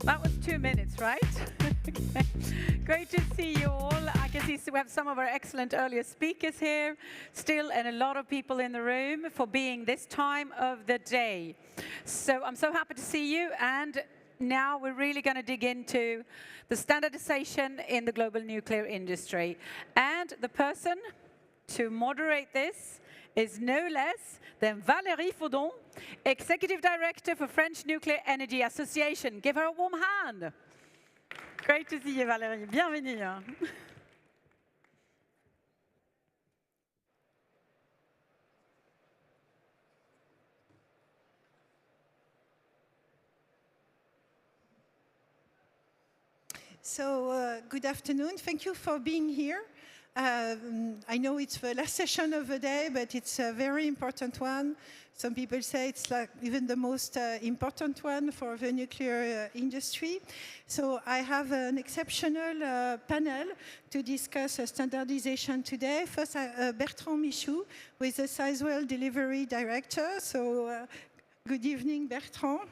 That was 2 minutes, right? Okay. Great to see you all. I can see we have some of our excellent earlier speakers here still, and a lot of people in the room for being this time of the day. So I'm so happy to see you, and now we're really going to dig into the standardization in the global nuclear industry. And the person to moderate this is no less than Valérie Faudon, Executive Director for French Nuclear Energy Association. Give her a warm hand. Great to see you, Valérie. Bienvenue. So, good afternoon. Thank you for being here. I know it's the last session of the day, but it's a very important one. Some people say it's like even the most important one for the nuclear industry. So I have an exceptional panel to discuss standardization today. First, Bertrand Michoud, who is the Sizewell Delivery Director. So good evening, Bertrand.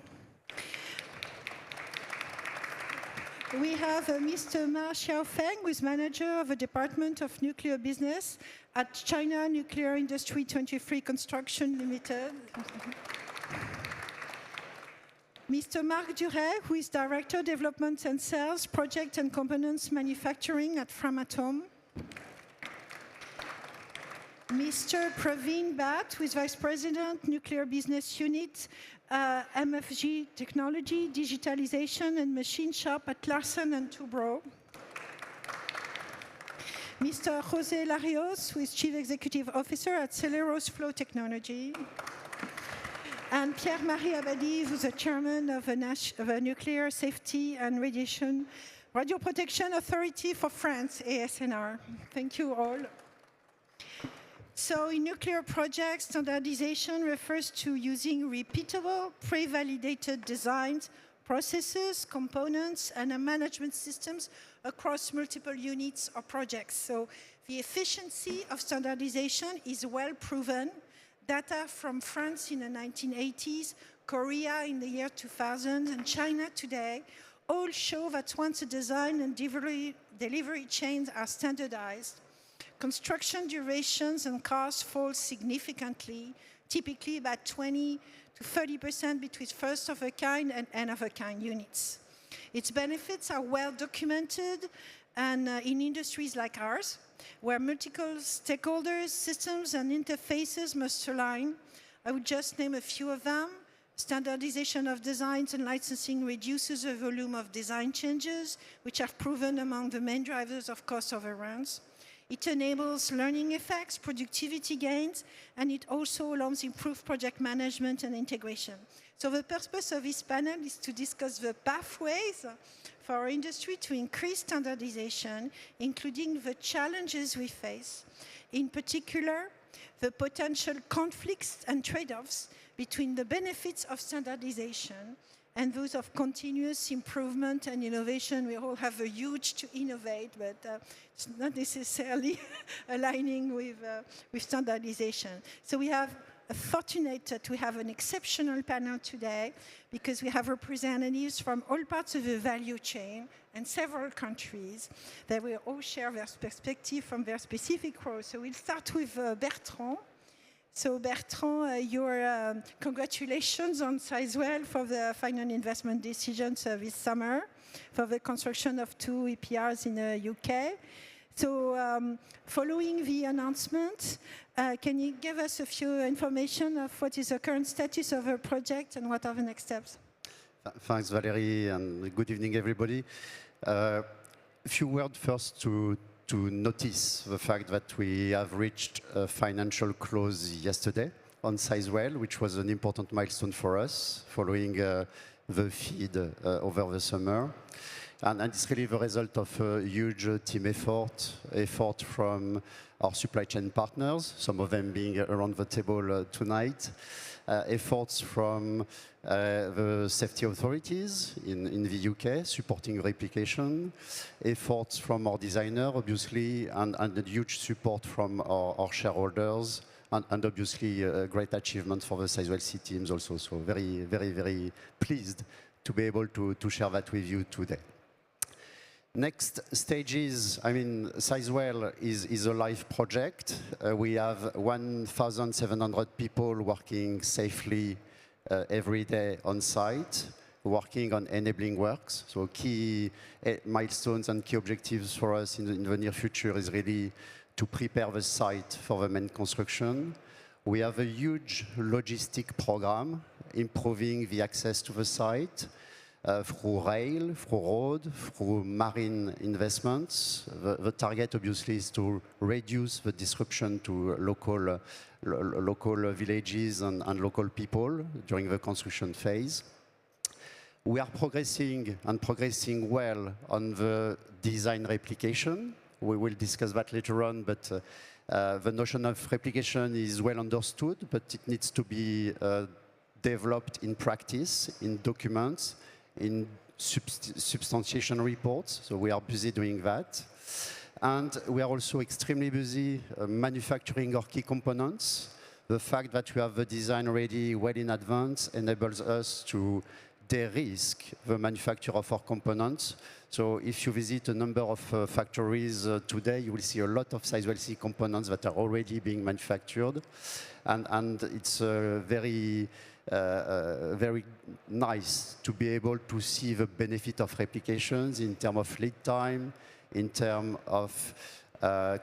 We have Mr. Ma Xiaofeng, who is manager of the Department of Nuclear Business at China Nuclear Industry 23 Construction Limited. Mr. Marc Duret, who is Director Development and Sales, Project and Components Manufacturing at Framatome. Mr. Praveen Bhatt, who is Vice President, Nuclear Business Unit, MFG Technology, Digitalization and Machine Shop at Larsen & Toubro. Mr. José Larios, who is Chief Executive Officer at Celeros Flow Technology. And Pierre-Marie Abadi, who is the Chairman of the Nuclear Safety and Radio Protection Authority for France, ASNR. Thank you all. So in nuclear projects, standardization refers to using repeatable, pre-validated designs, processes, components, and management systems across multiple units or projects. So the efficiency of standardization is well proven. Data from France in the 1980s, Korea in the year 2000, and China today all show that once the design and delivery chains are standardized, construction durations and costs fall significantly, typically about 20 to 30% between first-of-a-kind and end-of-a-kind units. Its benefits are well documented and in industries like ours, where multiple stakeholders, systems, and interfaces must align. I would just name a few of them. Standardization of designs and licensing reduces the volume of design changes, which are proven among the main drivers of cost overruns. It enables learning effects, productivity gains, and it also allows improved project management and integration. So the purpose of this panel is to discuss the pathways for our industry to increase standardization, including the challenges we face. In particular, the potential conflicts and trade-offs between the benefits of standardization and those of continuous improvement and innovation. We all have a huge to innovate, but it's not necessarily aligning with standardization. So we have fortunate that we have an exceptional panel today because we have representatives from all parts of the value chain and several countries that will all share their perspective from their specific roles. So we'll start with Bertrand. So Bertrand, your congratulations on Sizewell for the final investment decisions this summer for the construction of 2 EPRs in the UK. So following the announcement, can you give us a few information of what is the current status of the project and what are the next steps? Thanks, Valérie, and good evening, everybody. A few words first to notice the fact that we have reached a financial close yesterday on Sizewell, which was an important milestone for us following the FEED over the summer. And it's really the result of a huge team effort from our supply chain partners, some of them being around the table tonight, efforts from the safety authorities in the UK, supporting replication, efforts from our designer, obviously, and a huge support from our shareholders, and obviously a great achievement for the Sizewell C teams also. So very, very, very pleased to be able to share that with you today. Next stages, I mean, Sizewell is a live project. We have 1,700 people working safely every day on site, working on enabling works. So key milestones and key objectives for us in the near future is really to prepare the site for the main construction. We have a huge logistic program improving the access to the site through rail, through road, through marine investments. The target obviously is to reduce the disruption to local villages and local people during the construction phase. We are progressing well on the design replication. We will discuss that later on, but the notion of replication is well understood, but it needs to be developed in practice, in documents, in substantiation reports. So we are busy doing that. And we are also extremely busy manufacturing our key components. The fact that we have the design ready well in advance enables us to de-risk the manufacture of our components. So if you visit a number of factories today, you will see a lot of Sizewell C components that are already being manufactured. And it's very nice to be able to see the benefit of replications in terms of lead time, in terms of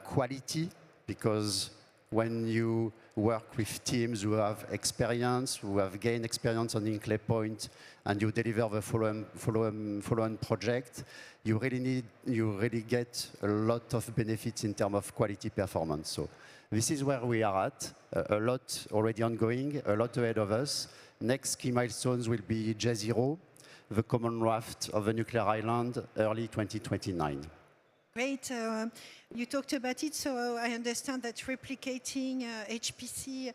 quality, because when you work with teams who have experience, who have gained experience on Inclay Point, and you deliver the follow-on project, you really get a lot of benefits in terms of quality performance. So this is where we are at. A lot already ongoing, a lot ahead of us. Next key milestones will be J0, the common raft of the nuclear island, early 2029. Great. You talked about it, so I understand that replicating HPC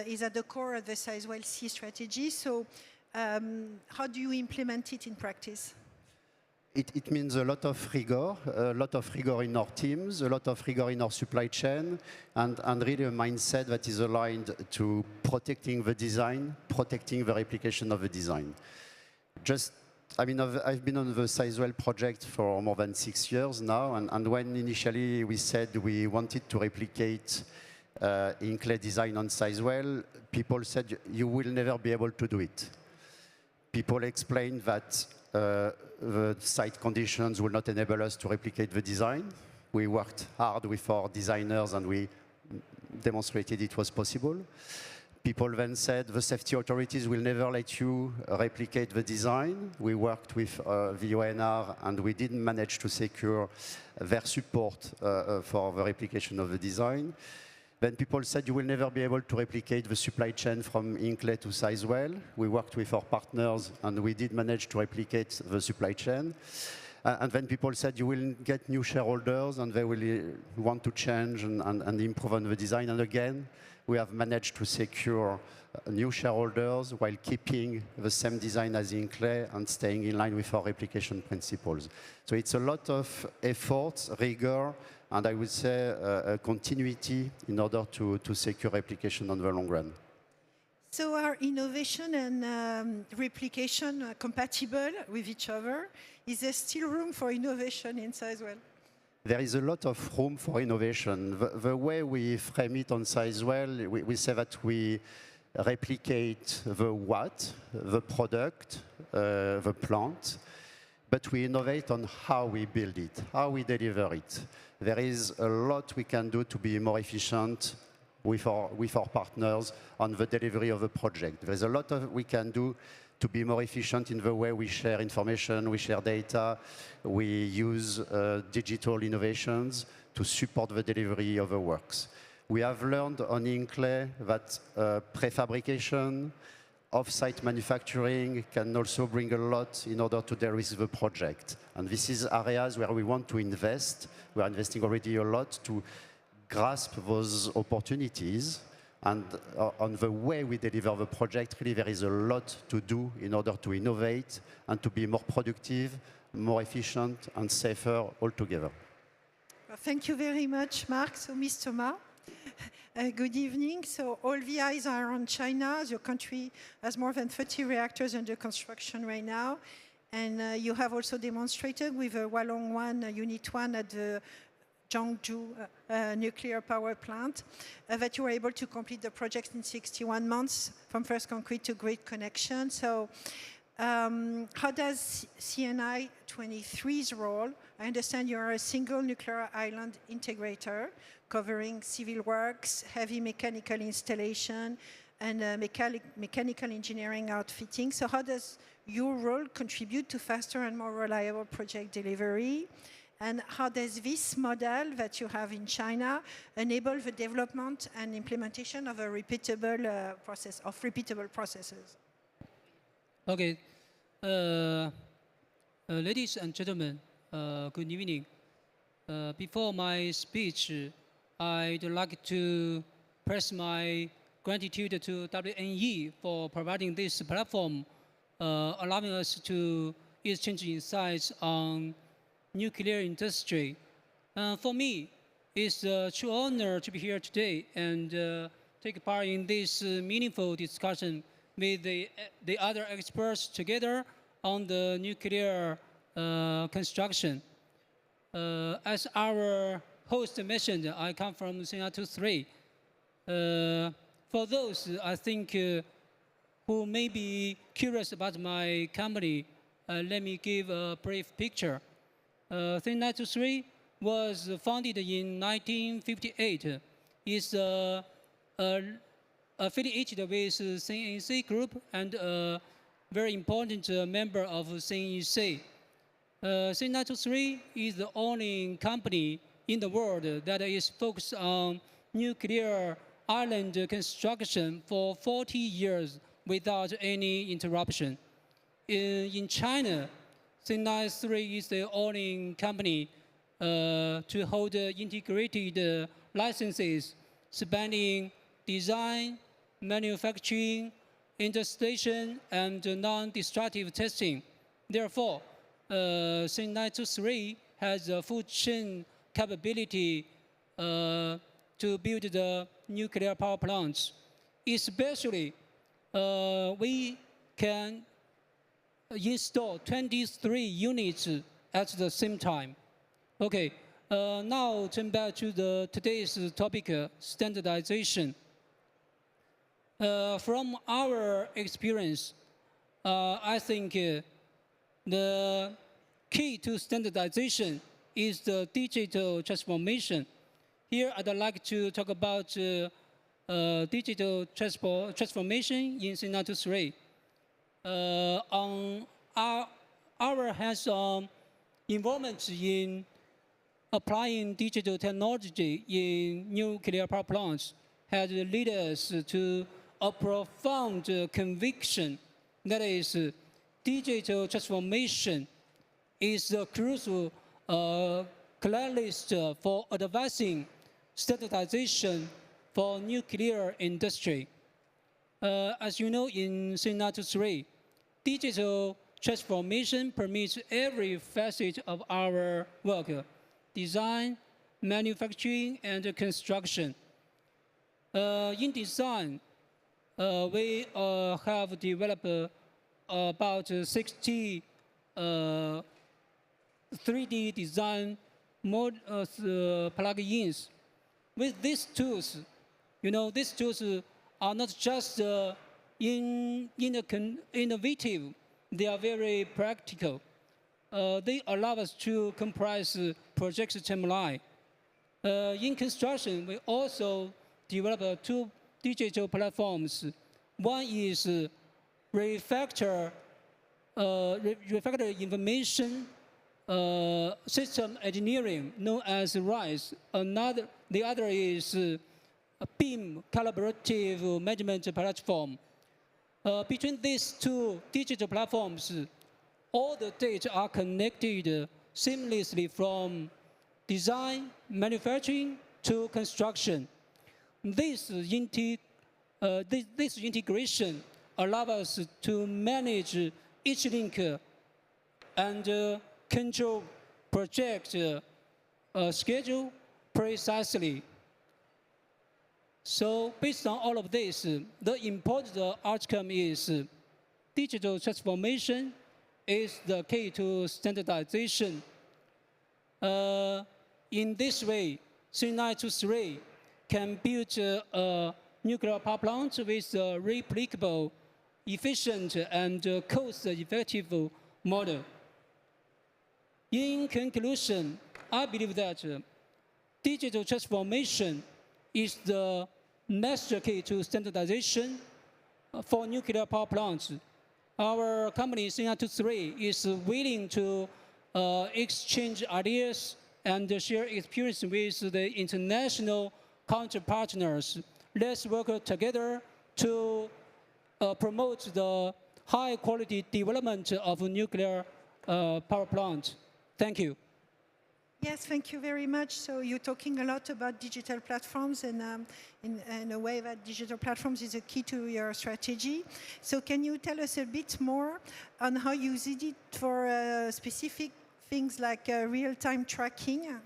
is at the core of the Sizewell C strategy. So how do you implement it in practice? It means a lot of rigor in our teams, a lot of rigor in our supply chain, and really a mindset that is aligned to protecting the design, protecting the replication of the design. I've been on the Sizewell project for more than 6 years now, and when initially we said we wanted to replicate Inclay design on Sizewell, people said, you will never be able to do it. People explained that the site conditions will not enable us to replicate the design. We worked hard with our designers and we demonstrated it was possible. People then said the safety authorities will never let you replicate the design. We worked with WNE and we didn't manage to secure their support for the replication of the design. Then people said you will never be able to replicate the supply chain from Inclay to Sizewell. We worked with our partners and we did manage to replicate the supply chain. And then people said you will get new shareholders and they will want to change and improve on the design. And again, we have managed to secure new shareholders while keeping the same design as Inclay and staying in line with our replication principles. So it's a lot of effort, rigor, and I would say a continuity in order to secure replication on the long run. So are innovation and replication compatible with each other? Is there still room for innovation in Sizewell? There is a lot of room for innovation. The way we frame it on Sizewell, we say that we replicate the what, the product, the plant, but we innovate on how we build it, how we deliver it. There is a lot we can do to be more efficient with our partners on the delivery of the project. There's a lot we can do to be more efficient in the way we share information, we share data, we use digital innovations to support the delivery of the works. We have learned on Inclay that prefabrication, off-site manufacturing can also bring a lot in order to de-risk the project. And this is areas where we want to invest. We are investing already a lot to grasp those opportunities. And on the way we deliver the project, really there is a lot to do in order to innovate and to be more productive, more efficient and safer altogether. Well, thank you very much, Marc. So, Ms. Thomas, Good evening. So all the eyes are on China. Your country has more than 30 reactors under construction right now. And you have also demonstrated with Hualong 1, Unit 1 at the Zhangzhou nuclear power plant that you were able to complete the project in 61 months from first concrete to grid connection. So how does CNI 23's role? I understand you are a single nuclear island integrator covering civil works, heavy mechanical installation, and mechanical engineering outfitting. So how does your role contribute to faster and more reliable project delivery? And how does this model that you have in China enable the development and implementation of a repeatable repeatable processes? Okay. Ladies and gentlemen, good evening. Before my speech, I'd like to express my gratitude to WNE for providing this platform, allowing us to exchange insights on nuclear industry. For me, it's a true honor to be here today and take part in this meaningful discussion with the other experts together on the nuclear construction. As our host mentioned, I come from CNI 23. For those, I think, who may be curious about my company, let me give a brief picture. CNI 23 was founded in 1958. It's affiliated with CNEC Group and a very important member of CNEC. CNI 23 is the only company in the world that is focused on nuclear island construction for 40 years without any interruption. In China, CNI 3 is the only company to hold integrated licenses spanning design, manufacturing, installation, and non-destructive testing. Therefore, CNI 3 has a full chain capability to build the nuclear power plants. Especially, we can install 23 units at the same time. Okay, now turn back to today's topic, standardization. From our experience, I think the key to standardization is the digital transformation. Here, I'd like to talk about digital transformation in CNI 3. On our hands-on involvement in applying digital technology in nuclear power plants has led us to a profound conviction that is digital transformation is a crucial catalyst for advancing standardization for nuclear industry. As you know, in CNI 3, digital transformation permits every facet of our work, design, manufacturing, and construction. In design, we have developed about 60 3D design plugins. With these tools, these tools are not just innovative, they are very practical. They allow us to compress project timeline. In construction, we also develop two digital platforms. One is refactor information system engineering, known as RISE. The other is BIM, collaborative management platform. Between these two digital platforms, all the data are connected seamlessly from design, manufacturing to construction. This integration allows us to manage each link and control project schedule precisely. So based on all of this, the important outcome is digital transformation is the key to standardization. In this way, 3923 can build a nuclear power plant with a replicable, efficient, and cost-effective model. In conclusion, I believe that digital transformation is the master key to standardization for nuclear power plants. Our company, 3923, is willing to exchange ideas and share experience with the international counterpartners. Let's work together to promote the high-quality development of nuclear power plant. Thank you. Yes, thank you very much. So you're talking a lot about digital platforms and in a way that digital platforms is a key to your strategy. So can you tell us a bit more on how you use it for specific things like real-time tracking,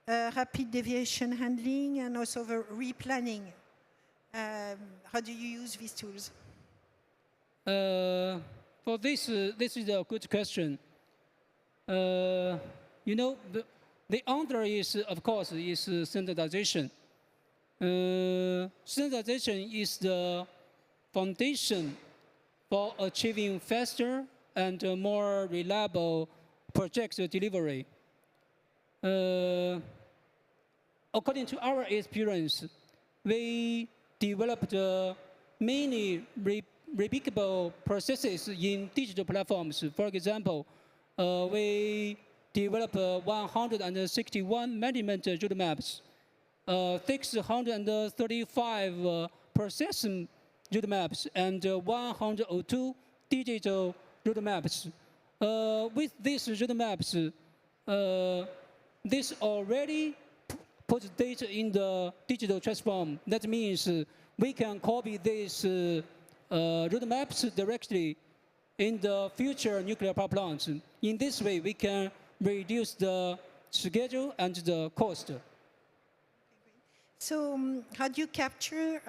rapid deviation handling, and also the replanning? How do you use these tools? For this is a good question. You know, the answer is, of course, is standardization. Standardization is the foundation for achieving faster and more reliable project delivery. According to our experience, we developed many replicable processes in digital platforms. For example, we developed 161 management roadmaps, 635 process roadmaps, and 102 digital roadmaps. With these roadmaps, this already puts data in the digital transform. That means we can copy these roadmaps directly in the future nuclear power plants. In this way, we can reduce the schedule and the cost. So how do you capture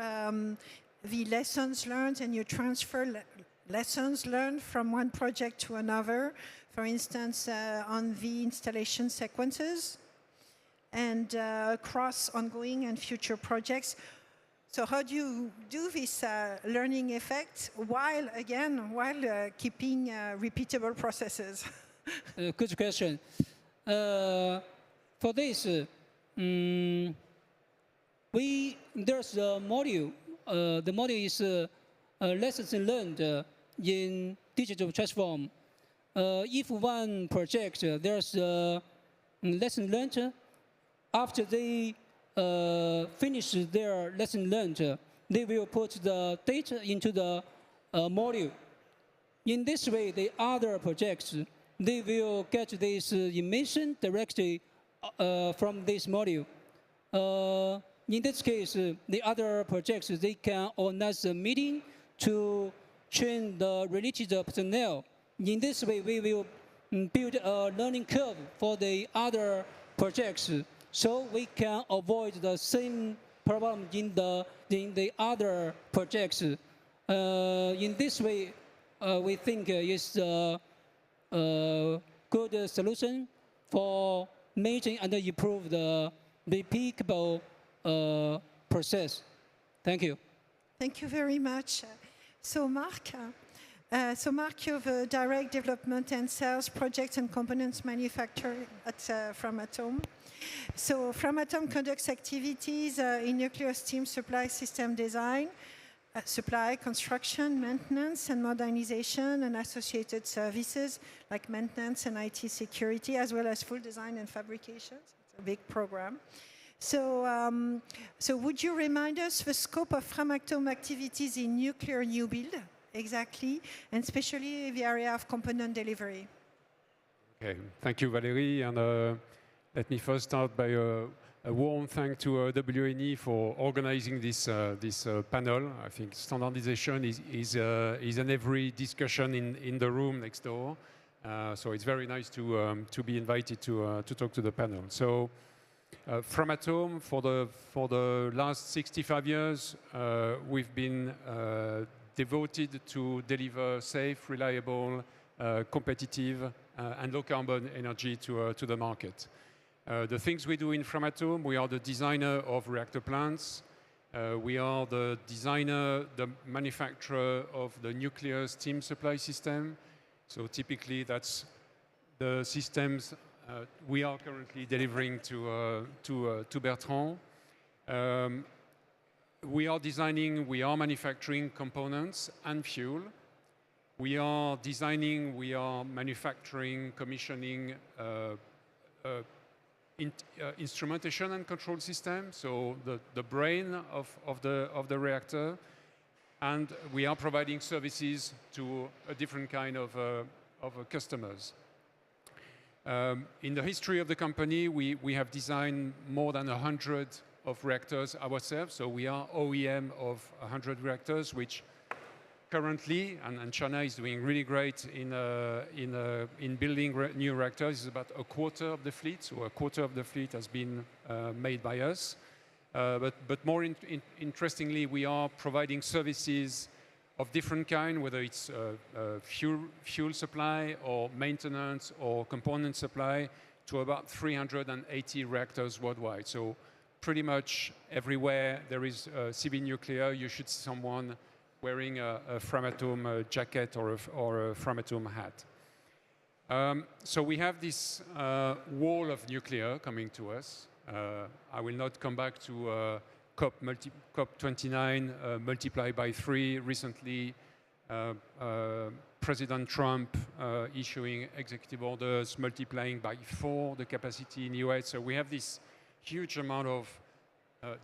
the lessons learned and you transfer lessons learned from one project to another, for instance, on the installation sequences and across ongoing and future projects? So how do you do this learning effect while keeping repeatable processes? Good question. For this, there's a module. The module is lessons learned in digital transform. If one project there's a lesson learned, after they finish their lesson learned, they will put the data into the module. In this way, the other projects, they will get this information directly from this module. In this case, the other projects, they can organize a meeting to train the related personnel. In this way, we will build a learning curve for the other projects, so we can avoid the same problem in the other projects. In this way, we think it's a good solution for making and improve the repeatable process. Thank you. Thank you very much. So Mark, you're the Direct Development and Sales Projects and Components Manufacturer at Framatome. So Framatome conducts activities in nuclear steam supply system design, supply, construction, maintenance, and modernization, and associated services like maintenance and IT security, as well as full design and fabrication. It's a big program. So, would you remind us the scope of Framatome activities in nuclear new build, exactly, and especially the area of component delivery? Okay, thank you, Valérie, and let me first start by a warm thank to WNE for organizing this panel. I think standardization is in every discussion in the room next door, so it's very nice to be invited to talk to the panel. So Framatome, for the last 65 years, we've been devoted to deliver safe, reliable, competitive, and low-carbon energy to the market. The things we do in Framatome, we are the designer of reactor plants. We are the designer, the manufacturer of the nuclear steam supply system. So typically, that's the systems we are currently delivering to Bertrand. We are designing, we are manufacturing components and fuel. We are designing, we are manufacturing, commissioning instrumentation and control system, so the brain of the reactor. And we are providing services to a different kind of customers. In the history of the company, we have designed more than 100 of reactors ourselves. So we are OEM of 100 reactors, which currently, and China is doing really great in building new reactors. It's about a quarter of the fleet. So a quarter of the fleet has been made by us. But more interestingly, we are providing services of different kind, whether it's fuel supply or maintenance or component supply, to about 380 reactors worldwide. So pretty much everywhere there is civil nuclear, you should see someone wearing a Framatome jacket or a Framatome hat. So we have this wall of nuclear coming to us. I will not come back to COP29 multiplied by 3 recently. President Trump issuing executive orders multiplying by 4 the capacity in the US. So we have this huge amount of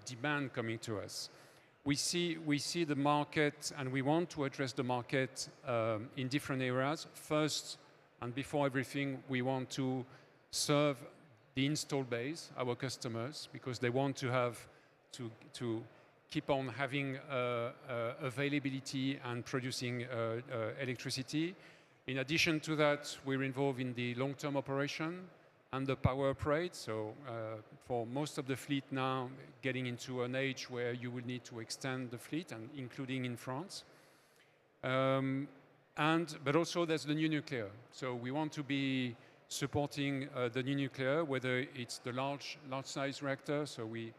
demand coming to us. We see the market, and we want to address the market in different areas. First, and before everything, we want to serve the install base, our customers, because they want to have to keep on having availability and producing electricity. In addition to that, we're involved in the long-term operation and the power upgrade. So for most of the fleet now, getting into an age where you will need to extend the fleet, and including in France. But also there's the new nuclear. So we want to be supporting the new nuclear, whether it's the large size reactor. So we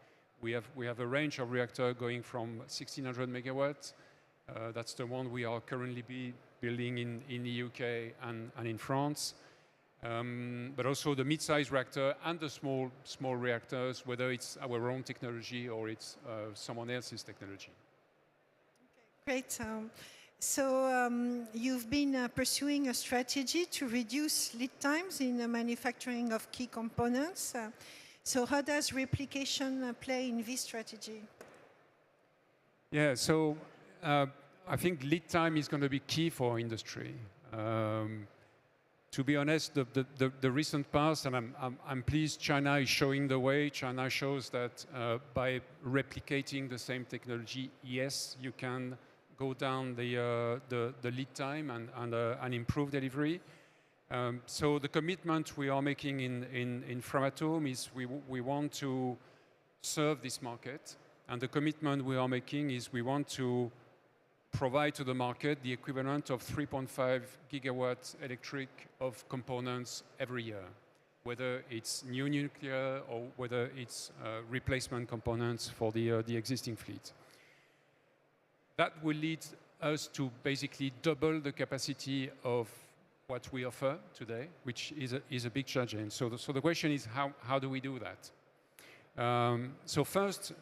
have a range of reactor going from 1600 megawatts. That's the one we are currently building in the UK and in France. But also the mid-size reactor and the small reactors, whether it's our own technology or it's someone else's technology. Okay, great. So you've been pursuing a strategy to reduce lead times in the manufacturing of key components. So how does replication play in this strategy? Yeah, so I think lead time is going to be key for industry. To be honest, the recent past, and I'm pleased China is showing the way. China shows that by replicating the same technology, yes, you can go down the lead time and improve delivery. So the commitment we are making in Framatome is we want to serve this market, and the commitment we are making is we want to provide to the market the equivalent of 3.5 gigawatts electric of components every year, whether it's new nuclear or whether it's replacement components for the existing fleet. That will lead us to basically double the capacity of what we offer today, which is a big challenge. So the question is, how do we do that? So first,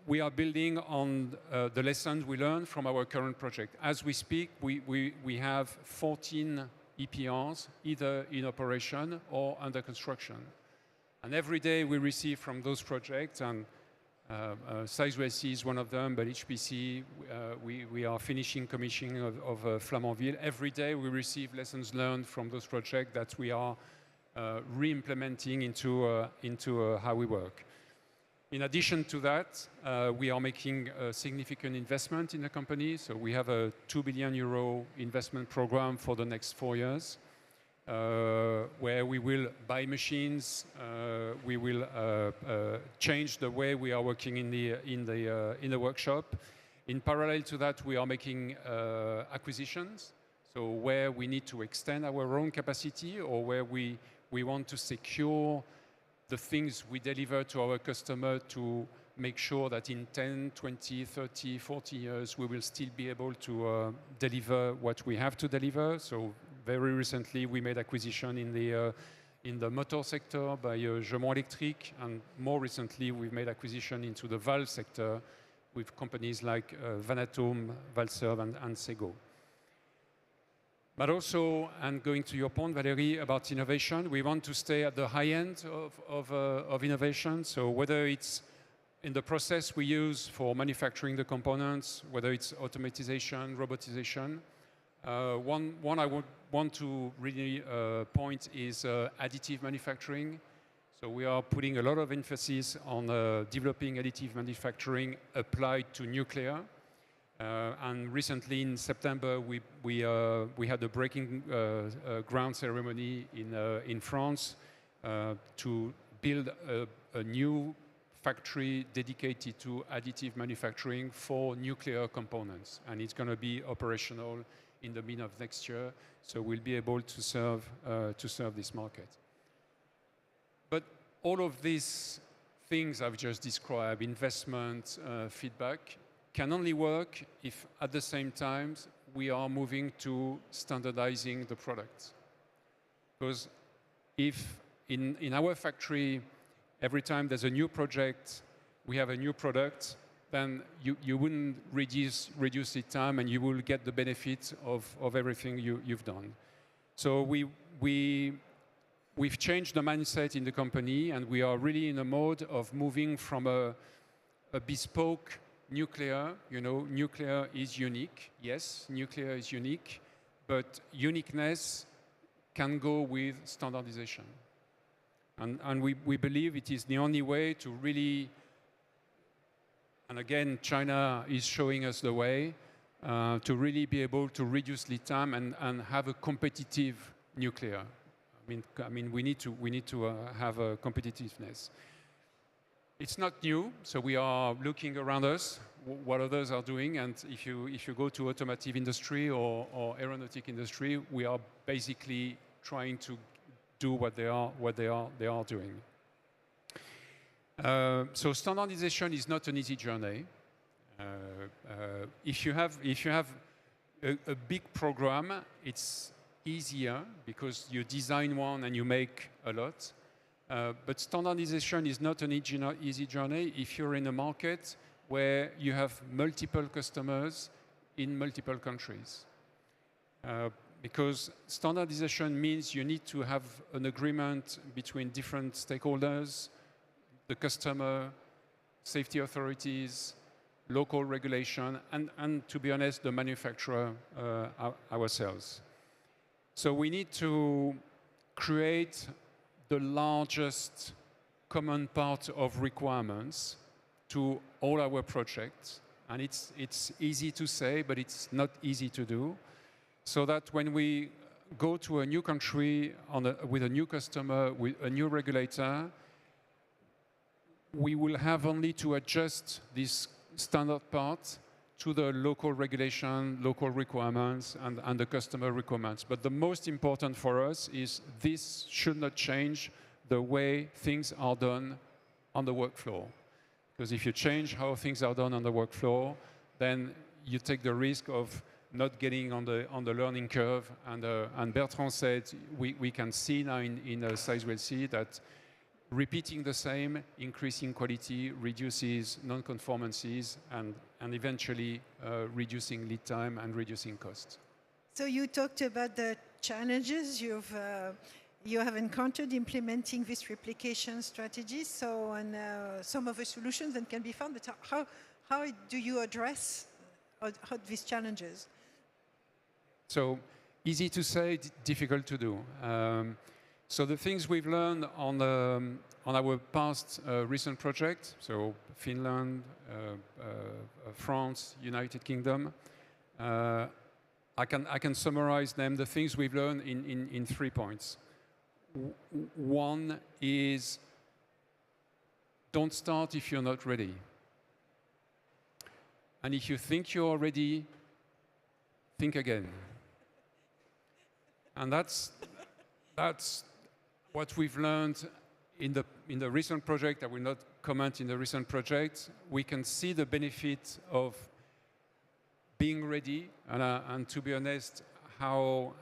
we are building on the lessons we learned from our current project. As we speak, we have 14 EPRs, either in operation or under construction. And every day we receive from those projects, and Sizewell is one of them, but HPC, we are finishing commissioning of Flamanville. Every day we receive lessons learned from those projects that we are re-implementing into how we work. In addition to that, we are making a significant investment in the company. So we have a €2 billion investment program for the next 4 years. where we will buy machines, we will change the way we are working in the workshop. In parallel to that, we are making acquisitions. So where we need to extend our own capacity, or where we want to secure the things we deliver to our customer to make sure that in 10, 20, 30, 40 years, we will still be able to deliver what we have to deliver. So very recently, we made acquisition in the motor sector by Gemont Electric, and more recently, we've made acquisition into the valve sector with companies like Vanatome, Valserv, and Sego. But also, and going to your point, Valérie, about innovation, we want to stay at the high end of innovation. So whether it's in the process we use for manufacturing the components, whether it's automatization, robotization, one I would want to really point is additive manufacturing. So we are putting a lot of emphasis on developing additive manufacturing applied to nuclear. And recently in September, we had a breaking ground ceremony in France to build a new factory dedicated to additive manufacturing for nuclear components. And it's going to be operational in the middle of next year. So we'll be able to serve this market. But all of these things I've just described, investment, feedback, can only work if at the same time we are moving to standardizing the product. Because if in our factory, every time there's a new project, we have a new product, then you wouldn't reduce the time, and you will get the benefit of everything you've done. So we've changed the mindset in the company, and we are really in a mode of moving from a bespoke nuclear. You know, nuclear is unique. Yes, nuclear is unique, but uniqueness can go with standardization. And we believe it is the only way to really, and again, China is showing us the way, to really be able to reduce lead time and have a competitive nuclear. I mean, we need to have a competitiveness. It's not new, so we are looking around us, what others are doing, and if you go to automotive industry or aeronautic industry, we are basically trying to do what they are doing. So standardization is not an easy journey. If you have a big program, it's easier because you design one and you make a lot. But standardization is not an easy journey if you're in a market where you have multiple customers in multiple countries. Because standardization means you need to have an agreement between different stakeholders, the customer, safety authorities, local regulation, and to be honest, the manufacturer ourselves. So we need to create the largest common part of requirements to all our projects. And it's easy to say, but it's not easy to do. So that when we go to a new country with a new customer, with a new regulator, we will have only to adjust this standard part to the local regulation, local requirements, and the customer requirements. But the most important for us is this should not change the way things are done on the work floor. Because if you change how things are done on the work floor, then you take the risk of not getting on the learning curve. And Bertrand said, we can see now in Sizewell C that repeating the same, increasing quality, reduces non-conformances, and eventually reducing lead time and reducing costs. So you talked about the challenges you have encountered implementing this replication strategy. So, and some of the solutions that can be found, but how do you address these challenges? So easy to say, difficult to do. So the things we've learned on our past recent projects, so Finland, France, United Kingdom, I can summarize them, the things we've learned in 3 points. One is, don't start if you're not ready. And if you think you're ready, think again. And that's what we've learned in the recent project. I will not comment in the recent project. We can see the benefit of being ready, and to be honest, how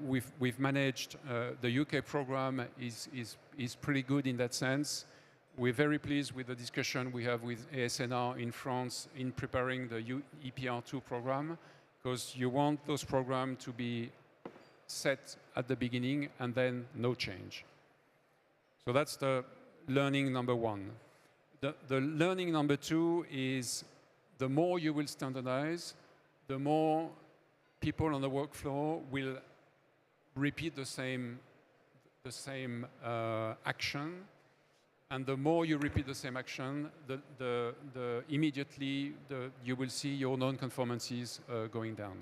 we've managed the UK program is pretty good in that sense. We're very pleased with the discussion we have with ASNR in France in preparing the EPR2 program, because you want those programs to be set at the beginning and then no change. So that's the learning number one. The learning number two is, the more you will standardize, the more people on the work floor will repeat the same action. And the more you repeat the same action, immediately you will see your non-conformances going down.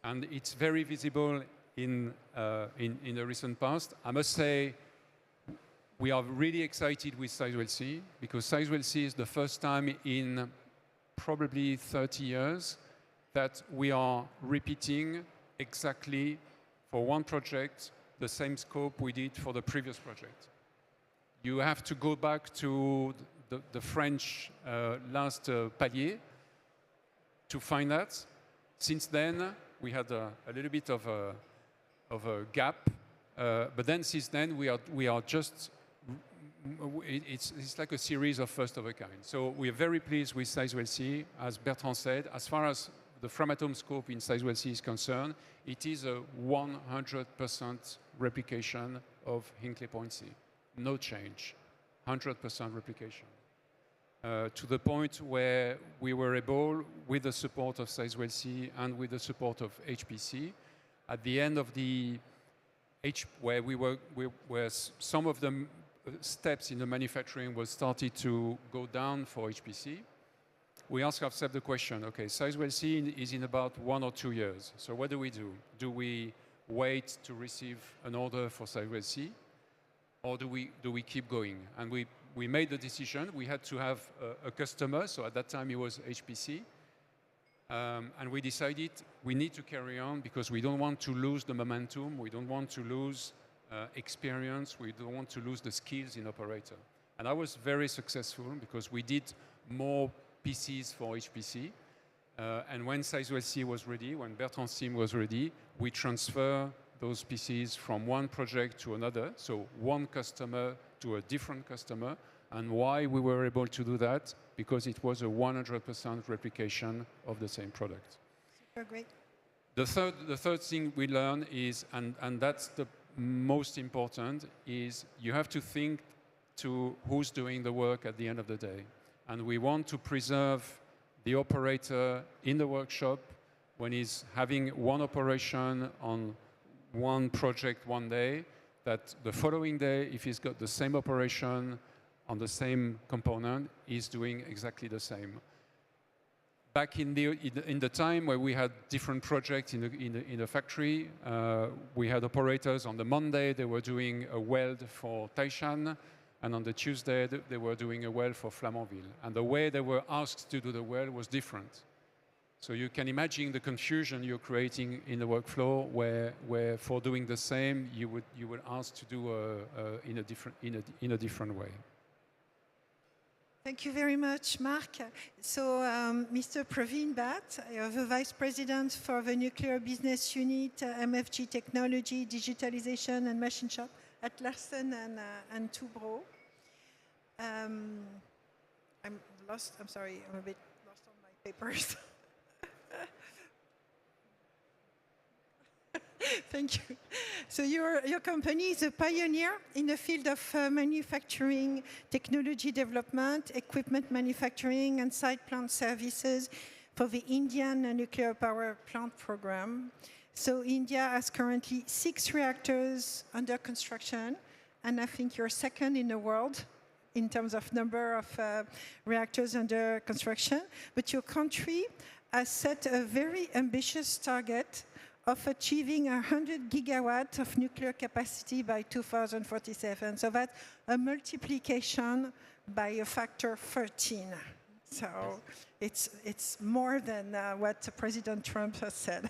And it's very visible in the recent past. I must say, we are really excited with Sizewell C, because Sizewell C is the first time in probably 30 years that we are repeating exactly for one project the same scope we did for the previous project. You have to go back to the French last palier to find that. Since then, we had a little bit of a gap, but then since then we are just, it's like a series of first of a kind. So we are very pleased with Sizewell C, as Bertrand said. As far as the framatome scope in Sizewell C is concerned, it is a 100% replication of Hinkley Point C. No change, 100% replication. To the point where we were able, with the support of Sizewell C and with the support of HPC, at the end of the where some of the steps in the manufacturing was started to go down for HPC, we asked ourselves the question, okay, Sizewell C is in about 1 or 2 years. So what do we do? Do we wait to receive an order for Sizewell C? Or do we keep going? And we made the decision. We had to have a customer, so at that time it was HPC. And we decided we need to carry on because we don't want to lose the momentum, we don't want to lose experience, we don't want to lose the skills in operator. And I was very successful because we did more PCs for HPC. And when Sizewell C was ready, when Bertrand's team was ready, we transfer those PCs from one project to another, so one customer to a different customer. And why we were able to do that? Because it was a 100% replication of the same product. Super great. The third thing we learn is, and that's the most important, is you have to think to who's doing the work at the end of the day. And we want to preserve the operator in the workshop when he's having one operation on one project one day, that the following day, if he's got the same operation on the same component, he's doing exactly the same. Back in the time where we had different projects in the factory, we had operators on the Monday, they were doing a weld for Taishan, and on the Tuesday, they were doing a weld for Flamanville. And the way they were asked to do the weld was different. So you can imagine the confusion you're creating in the workflow, where for doing the same, you would ask to do in a different way. Thank you very much, Mark. So, Mr. Praveen Bhatt, the Vice President for the Nuclear Business Unit, MFG Technology, Digitalization and Machine Shop at Larsen and Toubro. I'm lost. I'm sorry. I'm a bit lost on my papers. Thank you. So your company is a pioneer in the field of manufacturing, technology development, equipment manufacturing, and site plant services for the Indian nuclear power plant program. So India has currently 6 reactors under construction, and I think you're second in the world in terms of number of reactors under construction. But your country has set a very ambitious target of achieving 100 gigawatts of nuclear capacity by 2047. So that's a multiplication by a factor 13. So it's more than what President Trump has said.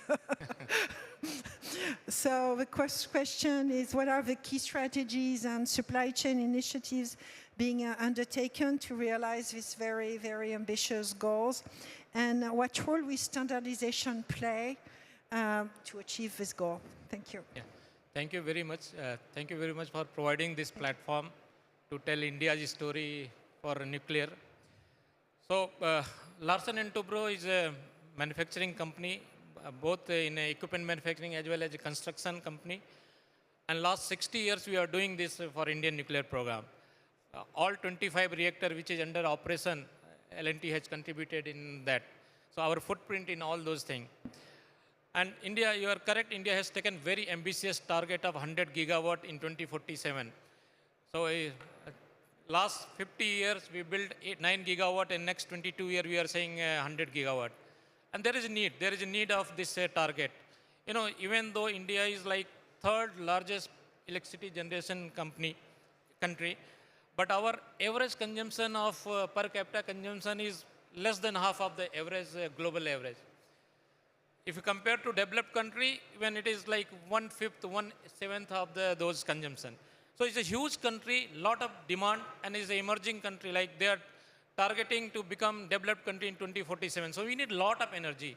So the question is, what are the key strategies and supply chain initiatives being undertaken to realize these very, very ambitious goals? And what role will standardization play to achieve this goal? Thank you. Yeah. Thank you very much. Thank you very much for providing this platform to tell India's story for nuclear. So Larsen & Toubro is a manufacturing company, both in equipment manufacturing as well as a construction company. And last 60 years we are doing this for Indian nuclear program. All 25 reactor which is under operation, L&T has contributed in that. So our footprint in all those things. And India, you are correct, India has taken very ambitious target of 100 gigawatt in 2047. So last 50 years we built 9 gigawatt, and next 22 years we are saying 100 gigawatt. And there is a need of this target. You know, even though India is like third largest electricity generation country, but our average consumption of per capita consumption is less than half of the average, global average. If you compare to developed country, when it is like 1/5, 1/7 of those consumption. So it's a huge country, lot of demand, and is an emerging country. Like they are targeting to become developed country in 2047. So we need lot of energy.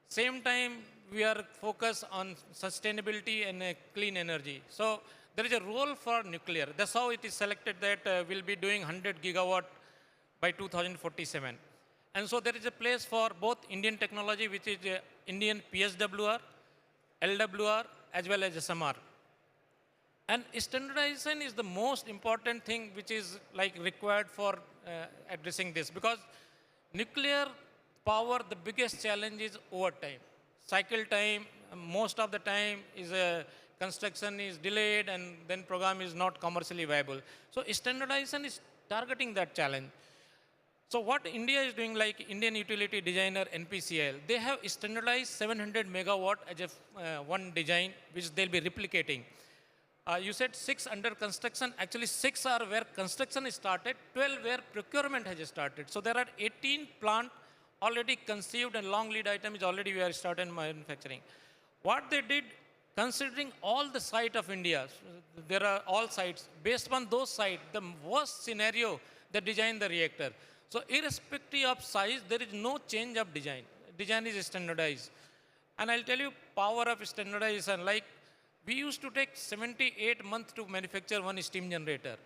Same time, we are focused on sustainability and clean energy. So there is a role for nuclear. That's how it is selected that we'll be doing 100 gigawatt by 2047. And so there is a place for both Indian technology, which is Indian PSWR, LWR, as well as SMR. And standardization is the most important thing which is like required for addressing this, because nuclear power, the biggest challenge is overtime. Cycle time, most of the time is construction is delayed, and then program is not commercially viable. So standardization is targeting that challenge. So what India is doing, like Indian Utility Designer, NPCIL, they have standardized 700 megawatt as a one design, which they'll be replicating. You said 6 under construction. Actually, 6 are where construction is started, 12 where procurement has started. So there are 18 plant already conceived, and long lead item is already we are started manufacturing. What they did, considering all the site of India, there are all sites, based on those sites, the worst scenario, they design the reactor. So irrespective of size, there is no change of design. Design is standardized. And I'll tell you power of standardization. Like we used to take 78 months to manufacture one steam generator.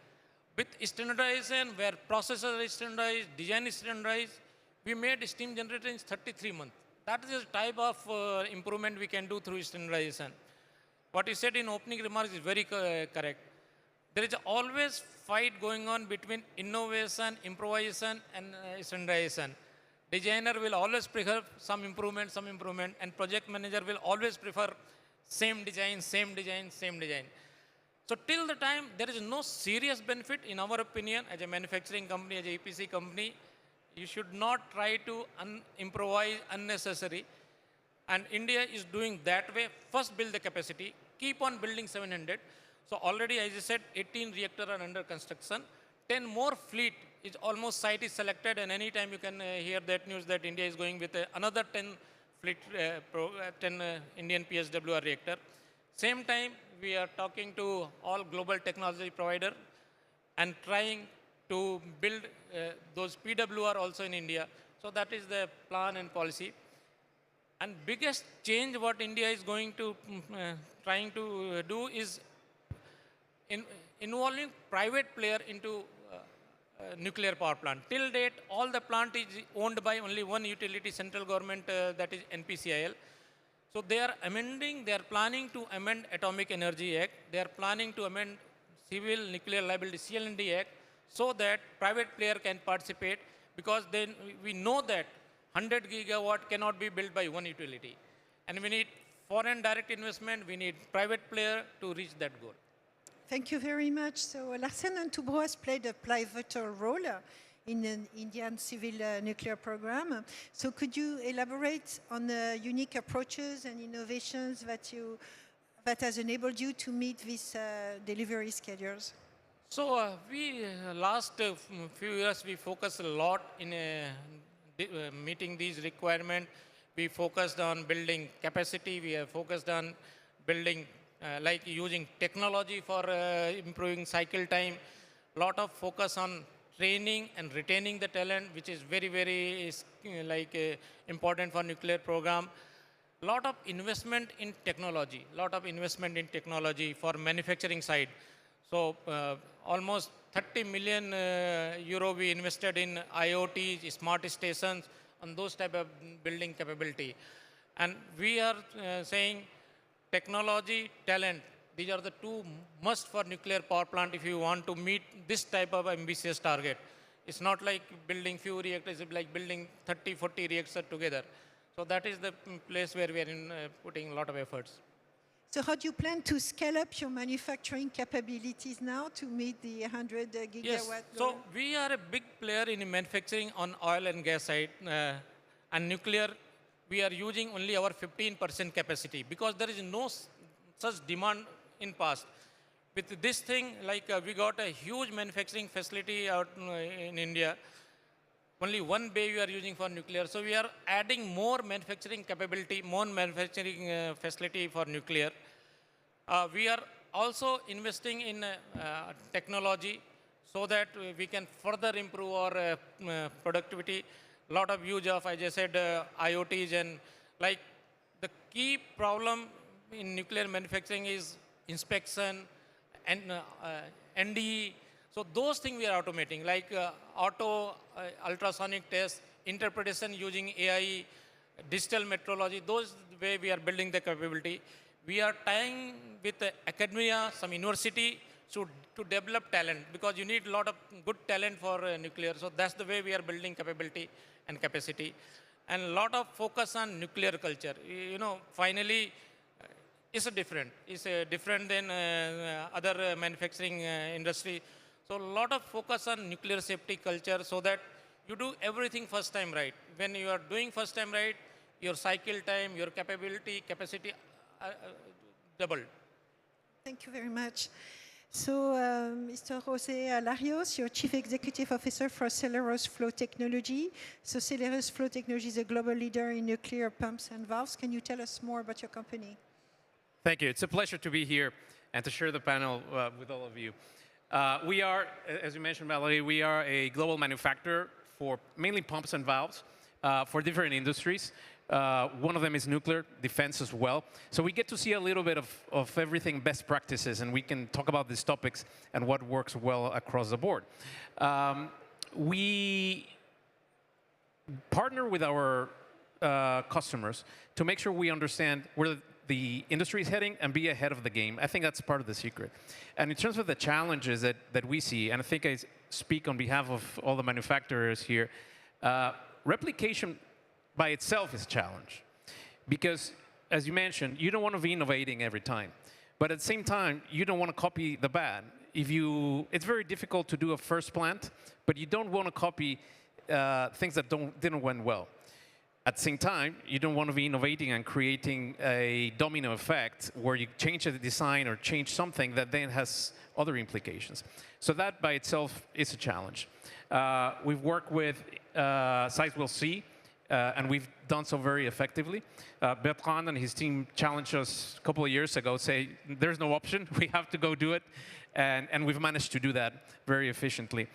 With standardization, where processor is standardized, design is standardized, we made steam generator in 33 months. That is the type of improvement we can do through standardization. What you said in opening remarks is very correct. There is always fight going on between innovation, improvisation, and standardization. Designer will always prefer some improvement, and project manager will always prefer same design, same design, same design. So till the time there is no serious benefit, in our opinion, as a manufacturing company, as a EPC company, you should not try to improvise unnecessary. And India is doing that way. First build the capacity, keep on building 700. So already, as I said, 18 reactors are under construction. 10 more fleet is almost site is selected, and anytime you can hear that news that India is going with another 10 fleet, 10 Indian PSWR reactor. Same time, we are talking to all global technology provider and trying to build those PWR also in India. So that is the plan and policy. And biggest change what India is going to trying to do is involving private player into nuclear power plant. Till date, all the plant is owned by only one utility, central government, that is NPCIL. So they are planning to amend Atomic Energy Act. They are planning to amend Civil Nuclear Liability, CLND Act, so that private player can participate, because then we know that 100 gigawatt cannot be built by one utility. And we need foreign direct investment, we need private player to reach that goal. Thank you very much. So Larsen & Toubro has played a pivotal role in an Indian civil nuclear program. So could you elaborate on the unique approaches and innovations that has enabled you to meet these delivery schedules? So last few years, we focused a lot in meeting these requirements. We focused on building capacity. We have focused on building, like using technology for improving cycle time. Lot of focus on training and retaining the talent, which is very, very important for nuclear program. Lot of investment in technology. Lot of investment in technology for manufacturing side. So almost 30 million euro we invested in IoT, smart stations, on those type of building capability. And we are saying technology, talent, these are the two must for nuclear power plant if you want to meet this type of ambitious target. It's not like building few reactors, it's like building 30, 40 reactors together. So that is the place where we are putting a lot of efforts. So how do you plan to scale up your manufacturing capabilities now to meet the 100 gigawatt Yes, goal? so we are a big player in manufacturing on oil and gas side. And nuclear, we are using only our 15% capacity because there is no such demand in past. With this thing, we got a huge manufacturing facility out in India. Only one bay we are using for nuclear. So we are adding more manufacturing capability, more manufacturing facility for nuclear. We are also investing in technology so that we can further improve our productivity. A lot of use of, as I said, IoTs and like the key problem in nuclear manufacturing is inspection and NDE. So those things we are automating, like ultrasonic tests, interpretation using AI, digital metrology. Those way we are building the capability. We are tying with academia, some university, to develop talent because you need a lot of good talent for nuclear. So that's the way we are building capability and capacity. And a lot of focus on nuclear culture. You know, finally, it's different. It's different than other manufacturing industry. So a lot of focus on nuclear safety culture so that you do everything first time right. When you are doing first time right, your cycle time, your capability, capacity doubled. Thank you very much. So, Mr. José Alarios, you're Chief Executive Officer for Celerus Flow Technology. So Celerus Flow Technology is a global leader in nuclear pumps and valves. Can you tell us more about your company? Thank you. It's a pleasure to be here and to share the panel with all of you. We are, as you mentioned, Valerie, we are a global manufacturer for mainly pumps and valves for different industries. One of them is nuclear, defense as well. So we get to see a little bit of everything, best practices, and we can talk about these topics and what works well across the board. We partner with our customers to make sure we understand where the industry is heading and be ahead of the game. I think that's part of the secret. And in terms of the challenges that we see, and I think I speak on behalf of all the manufacturers here, replication by itself is a challenge. Because, as you mentioned, you don't want to be innovating every time. But at the same time, you don't want to copy the bad. It's very difficult to do a first plant, but you don't want to copy things that didn't went well. At the same time, you don't want to be innovating and creating a domino effect where you change the design or change something that then has other implications. So that by itself is a challenge. We've worked with sites we'll see, and we've done so very effectively. Bertrand and his team challenged us a couple of years ago, say, there's no option, we have to go do it. And we've managed to do that very efficiently.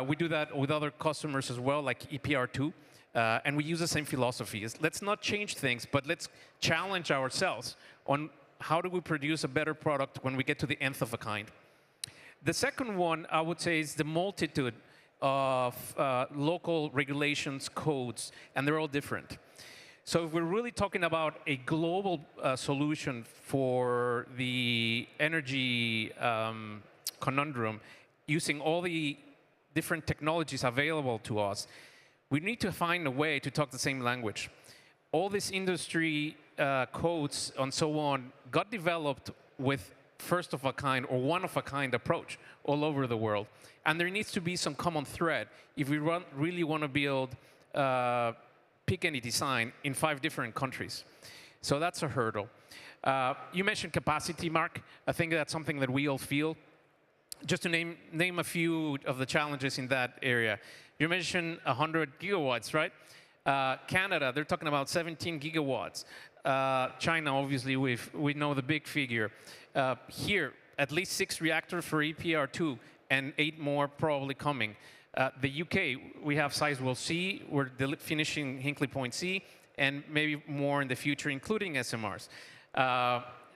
We do that with other customers as well, like EPR2. And we use the same philosophy. Let's not change things, but let's challenge ourselves on how do we produce a better product when we get to the nth of a kind. The second one, I would say, is the multitude of local regulations, codes, and they're all different. So if we're really talking about a global solution for the energy conundrum, using all the different technologies available to us, we need to find a way to talk the same language. All these industry codes and so on got developed with first-of-a-kind or one-of-a-kind approach all over the world. And there needs to be some common thread if we really want to build pick any design in 5 different countries. So that's a hurdle. You mentioned capacity, Mark. I think that's something that we all feel. Just to name a few of the challenges in that area. You mentioned 100 gigawatts, right? Canada, they're talking about 17 gigawatts. China, obviously, we know the big figure. Here, at least 6 reactors for EPR2 and 8 more probably coming. The UK, we have Sizewell C, we're finishing Hinkley Point C, and maybe more in the future, including SMRs.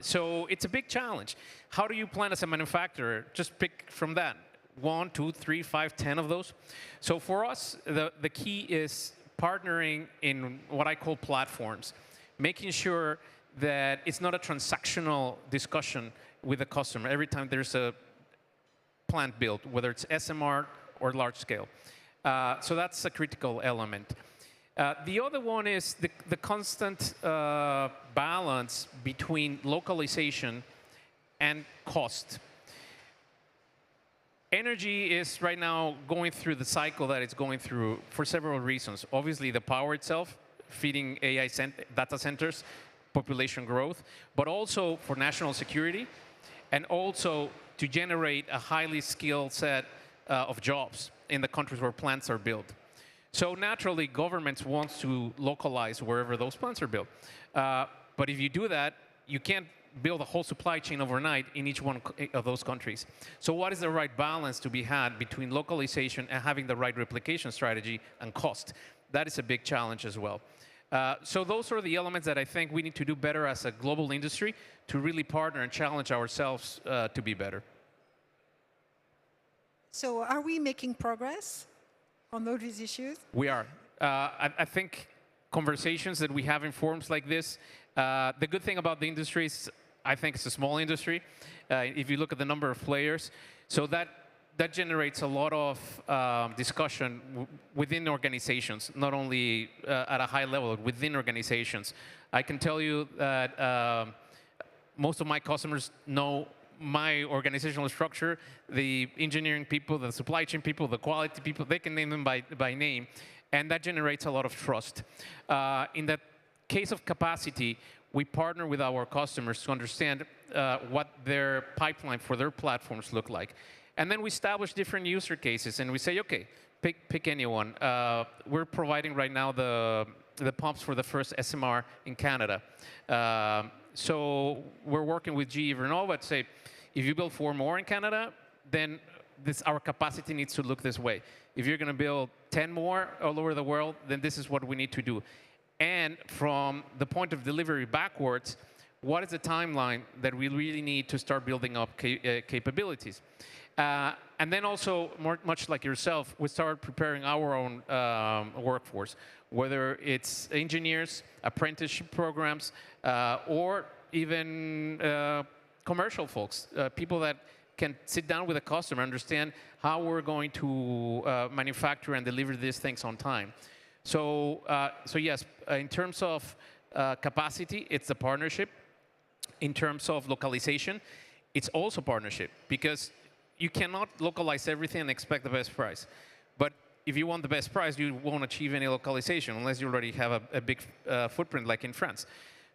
So it's a big challenge. How do you plan as a manufacturer? Just pick from that. 1, 2, 3, 5, 10 of those. So for us, the key is partnering in what I call platforms, making sure that it's not a transactional discussion with the customer every time there's a plant built, whether it's SMR or large scale. So that's a critical element. The other one is the constant balance between localization and cost. Energy is right now going through the cycle that it's going through for several reasons. Obviously, the power itself, feeding AI data centers, population growth, but also for national security, and also to generate a highly skilled set of jobs in the countries where plants are built. So naturally, governments want to localize wherever those plants are built. But if you do that, you can't build a whole supply chain overnight in each one of those countries. So what is the right balance to be had between localization and having the right replication strategy and cost? That is a big challenge as well. So those are the elements that I think we need to do better as a global industry to really partner and challenge ourselves to be better. So are we making progress on all these issues? We are. I think conversations that we have in forums like this, the good thing about the industry is I think it's a small industry. If you look at the number of players, so that generates a lot of discussion within organizations, not only at a high level, within organizations. I can tell you that most of my customers know my organizational structure, the engineering people, the supply chain people, the quality people, they can name them by name, and that generates a lot of trust. In the case of capacity, we partner with our customers to understand what their pipeline for their platforms look like. And then we establish different user cases, and we say, okay, pick anyone. We're providing right now the pumps for the first SMR in Canada. So we're working with GE Vernova to say, if you build 4 more in Canada, then our capacity needs to look this way. If you're going to build 10 more all over the world, then this is what we need to do. And from the point of delivery backwards, what is the timeline that we really need to start building up capabilities? And then also, much like yourself, we start preparing our own workforce, whether it's engineers, apprenticeship programs, or even commercial folks, people that can sit down with a customer, understand how we're going to manufacture and deliver these things on time. So yes, in terms of capacity, it's a partnership. In terms of localization, it's also partnership, because you cannot localize everything and expect the best price. But if you want the best price, you won't achieve any localization unless you already have a big footprint like in France.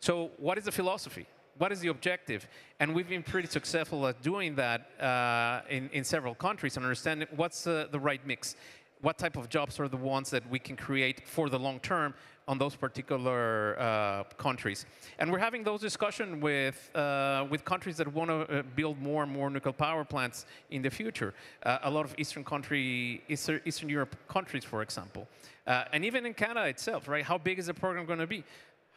So what is the philosophy? What is the objective? And we've been pretty successful at doing that in several countries and understanding what's the right mix. What type of jobs are the ones that we can create for the long term on those particular countries. And we're having those discussions with countries that want to build more and more nuclear power plants in the future. A lot of Eastern Europe countries, for example. And even in Canada itself, right? How big is the program going to be?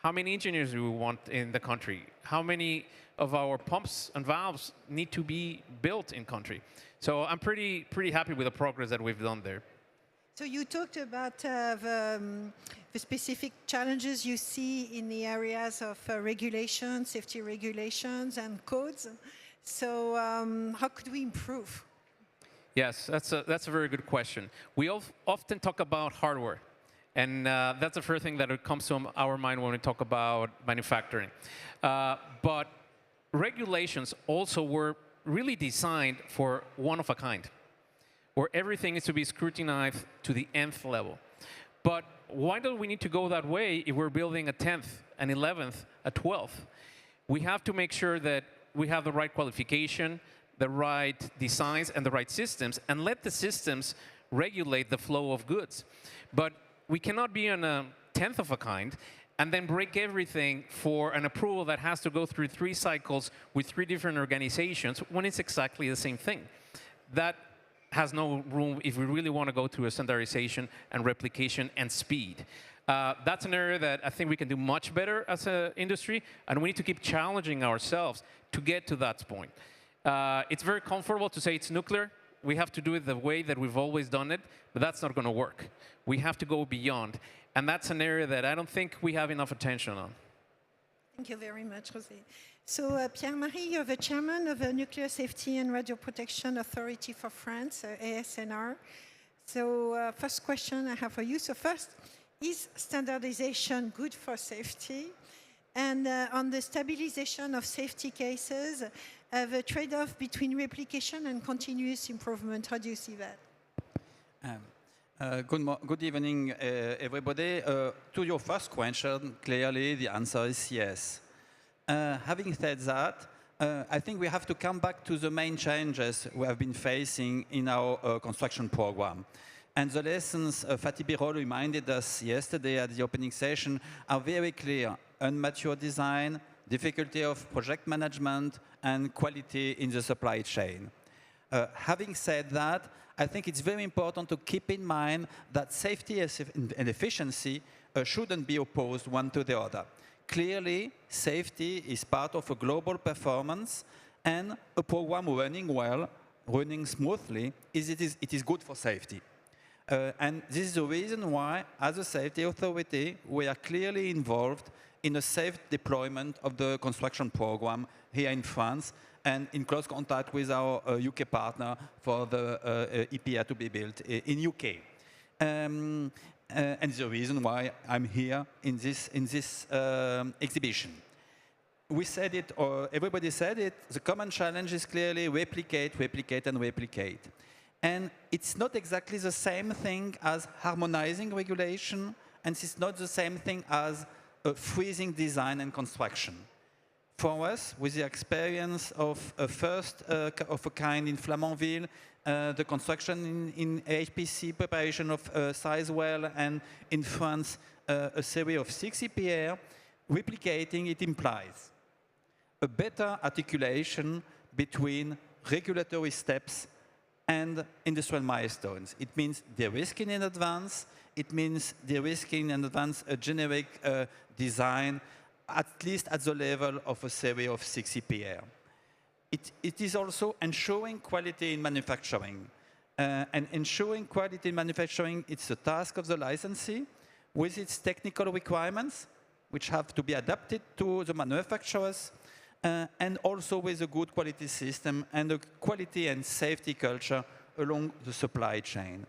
How many engineers do we want in the country? How many of our pumps and valves need to be built in country? So I'm pretty happy with the progress that we've done there. So you talked about the specific challenges you see in the areas of regulation, safety regulations, and codes. So how could we improve? Yes, that's a very good question. We often talk about hardware. And that's the first thing that comes to our mind when we talk about manufacturing. But regulations also were really designed for one of a kind, where everything is to be scrutinized to the nth level. But why do we need to go that way if we're building a 10th, an 11th, a 12th? We have to make sure that we have the right qualification, the right designs, and the right systems, and let the systems regulate the flow of goods. But we cannot be on a 10th of a kind and then break everything for an approval that has to go through 3 cycles with 3 different organizations when it's exactly the same thing. That has no room if we really want to go to a standardization and replication and speed. That's an area that I think we can do much better as an industry, and we need to keep challenging ourselves to get to that point. It's very comfortable to say it's nuclear. We have to do it the way that we've always done it, but that's not going to work. We have to go beyond, and that's an area that I don't think we have enough attention on. Thank you very much, José. So, Pierre-Marie, you're the chairman of the Nuclear Safety and Radio Protection Authority for France, ASNR. So, first question I have for you. So first, is standardization good for safety? And on the stabilization of safety cases, the trade-off between replication and continuous improvement, how do you see that? Good evening, everybody. To your first question, clearly the answer is yes. Having said that, I think we have to come back to the main challenges we have been facing in our construction program. And the lessons Fatih Birol reminded us yesterday at the opening session are very clear. Immature design, difficulty of project management, and quality in the supply chain. Having said that, I think it's very important to keep in mind that safety and efficiency shouldn't be opposed one to the other. Clearly, safety is part of a global performance, and a program running well, running smoothly, it is good for safety. And this is the reason why, as a safety authority, we are clearly involved in a safe deployment of the construction program here in France, and in close contact with our UK partner for the EPR to be built in UK. And the reason why I'm here in this exhibition. We said it, or everybody said it, the common challenge is clearly replicate, replicate, and replicate. And it's not exactly the same thing as harmonizing regulation, and it's not the same thing as freezing design and construction. For us, with the experience of a first of a kind in Flamanville, the construction in HPC, preparation of Sizewell, and in France, a series of 6 EPR, replicating it implies a better articulation between regulatory steps and industrial milestones. It means de-risking in advance. It means de-risking in advance a generic design, at least at the level of a series of 6 EPR. It is also ensuring quality in manufacturing. And ensuring quality in manufacturing, it's the task of the licensee with its technical requirements, which have to be adapted to the manufacturers, and also with a good quality system and a quality and safety culture along the supply chain.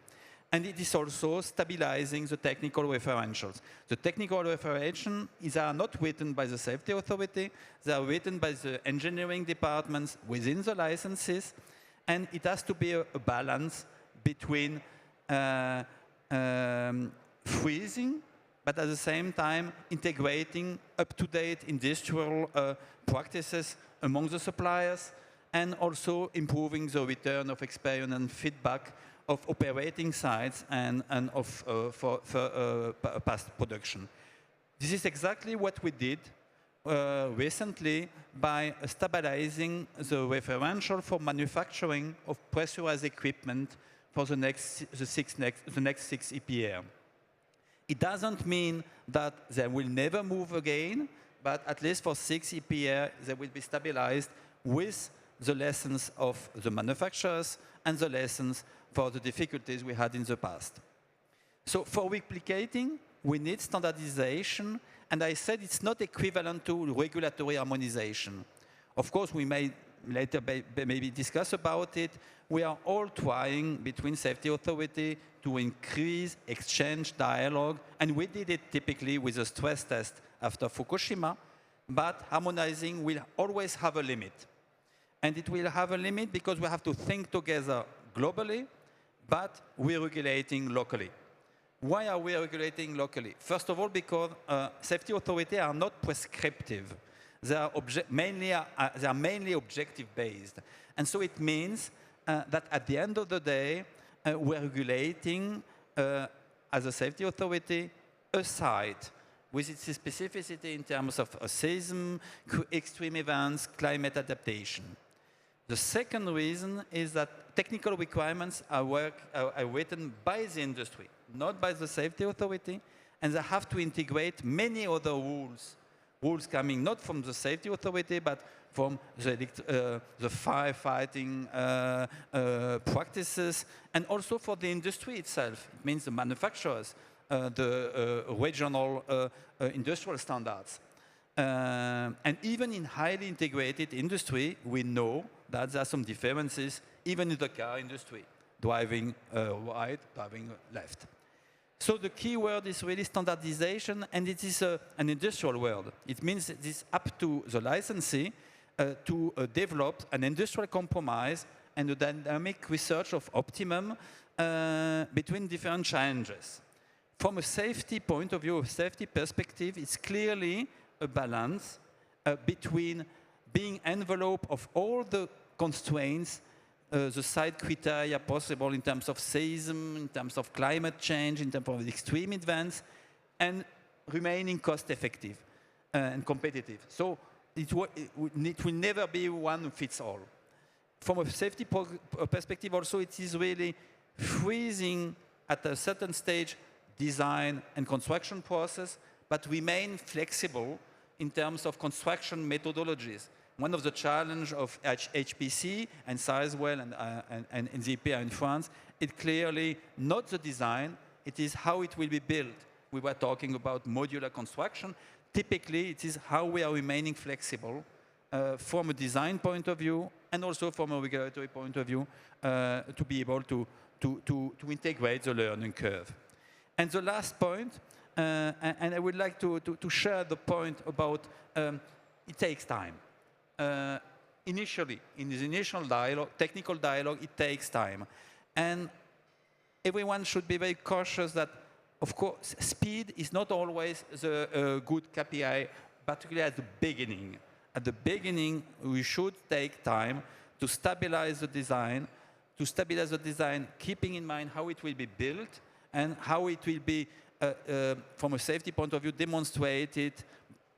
And it is also stabilizing the technical referentials. The technical referentials are not written by the safety authority, they are written by the engineering departments within the licenses, and it has to be a balance between freezing, but at the same time integrating up-to-date industrial practices among the suppliers, and also improving the return of experience and feedback of operating sites and of past production. This is exactly what we did recently by stabilizing the referential for manufacturing of pressurized equipment for the next 6 EPR. It doesn't mean that they will never move again, but at least for 6 EPR, they will be stabilized with the lessons of the manufacturers and the lessons for the difficulties we had in the past. So for replicating, we need standardization, and I said it's not equivalent to regulatory harmonization. Of course, we may later maybe discuss about it. We are all trying between safety authority to increase exchange dialogue, and we did it typically with a stress test after Fukushima, but harmonizing will always have a limit. And it will have a limit because we have to think together globally, but we're regulating locally. Why are we regulating locally? First of all, because safety authorities are not prescriptive. They are mainly objective-based. And so it means that at the end of the day, we're regulating, as a safety authority, a site with its specificity in terms of seism, extreme events, climate adaptation. The second reason is that technical requirements are written by the industry, not by the safety authority, and they have to integrate many other rules coming not from the safety authority, but from the firefighting practices, and also for the industry itself. It means the manufacturers, the regional industrial standards. And even in highly integrated industry, we know that there are some differences, even in the car industry, driving right, driving left. So the key word is really standardization, and it is an industrial word. It means it is up to the licensee to develop an industrial compromise and a dynamic research of optimum between different challenges. From a safety point of view, a safety perspective, it's clearly a balance between being enveloped of all the constraints, the side criteria possible in terms of seism, in terms of climate change, in terms of extreme events, and remaining cost-effective and competitive. So it will never be one fits all. From a safety perspective also, it is really freezing at a certain stage design and construction process, but remain flexible in terms of construction methodologies. One of the challenges of HPC and Sizewell and ZPR in France, it's clearly not the design, it is how it will be built. We were talking about modular construction. Typically, it is how we are remaining flexible from a design point of view and also from a regulatory point of view to be able to integrate the learning curve. And the last point, and I would like to share the point about it takes time. Initially, in this initial dialogue, technical dialogue, it takes time. And everyone should be very cautious that, of course, speed is not always the good KPI, particularly at the beginning. At the beginning, we should take time to stabilize the design, keeping in mind how it will be built and how it will be, from a safety point of view, demonstrated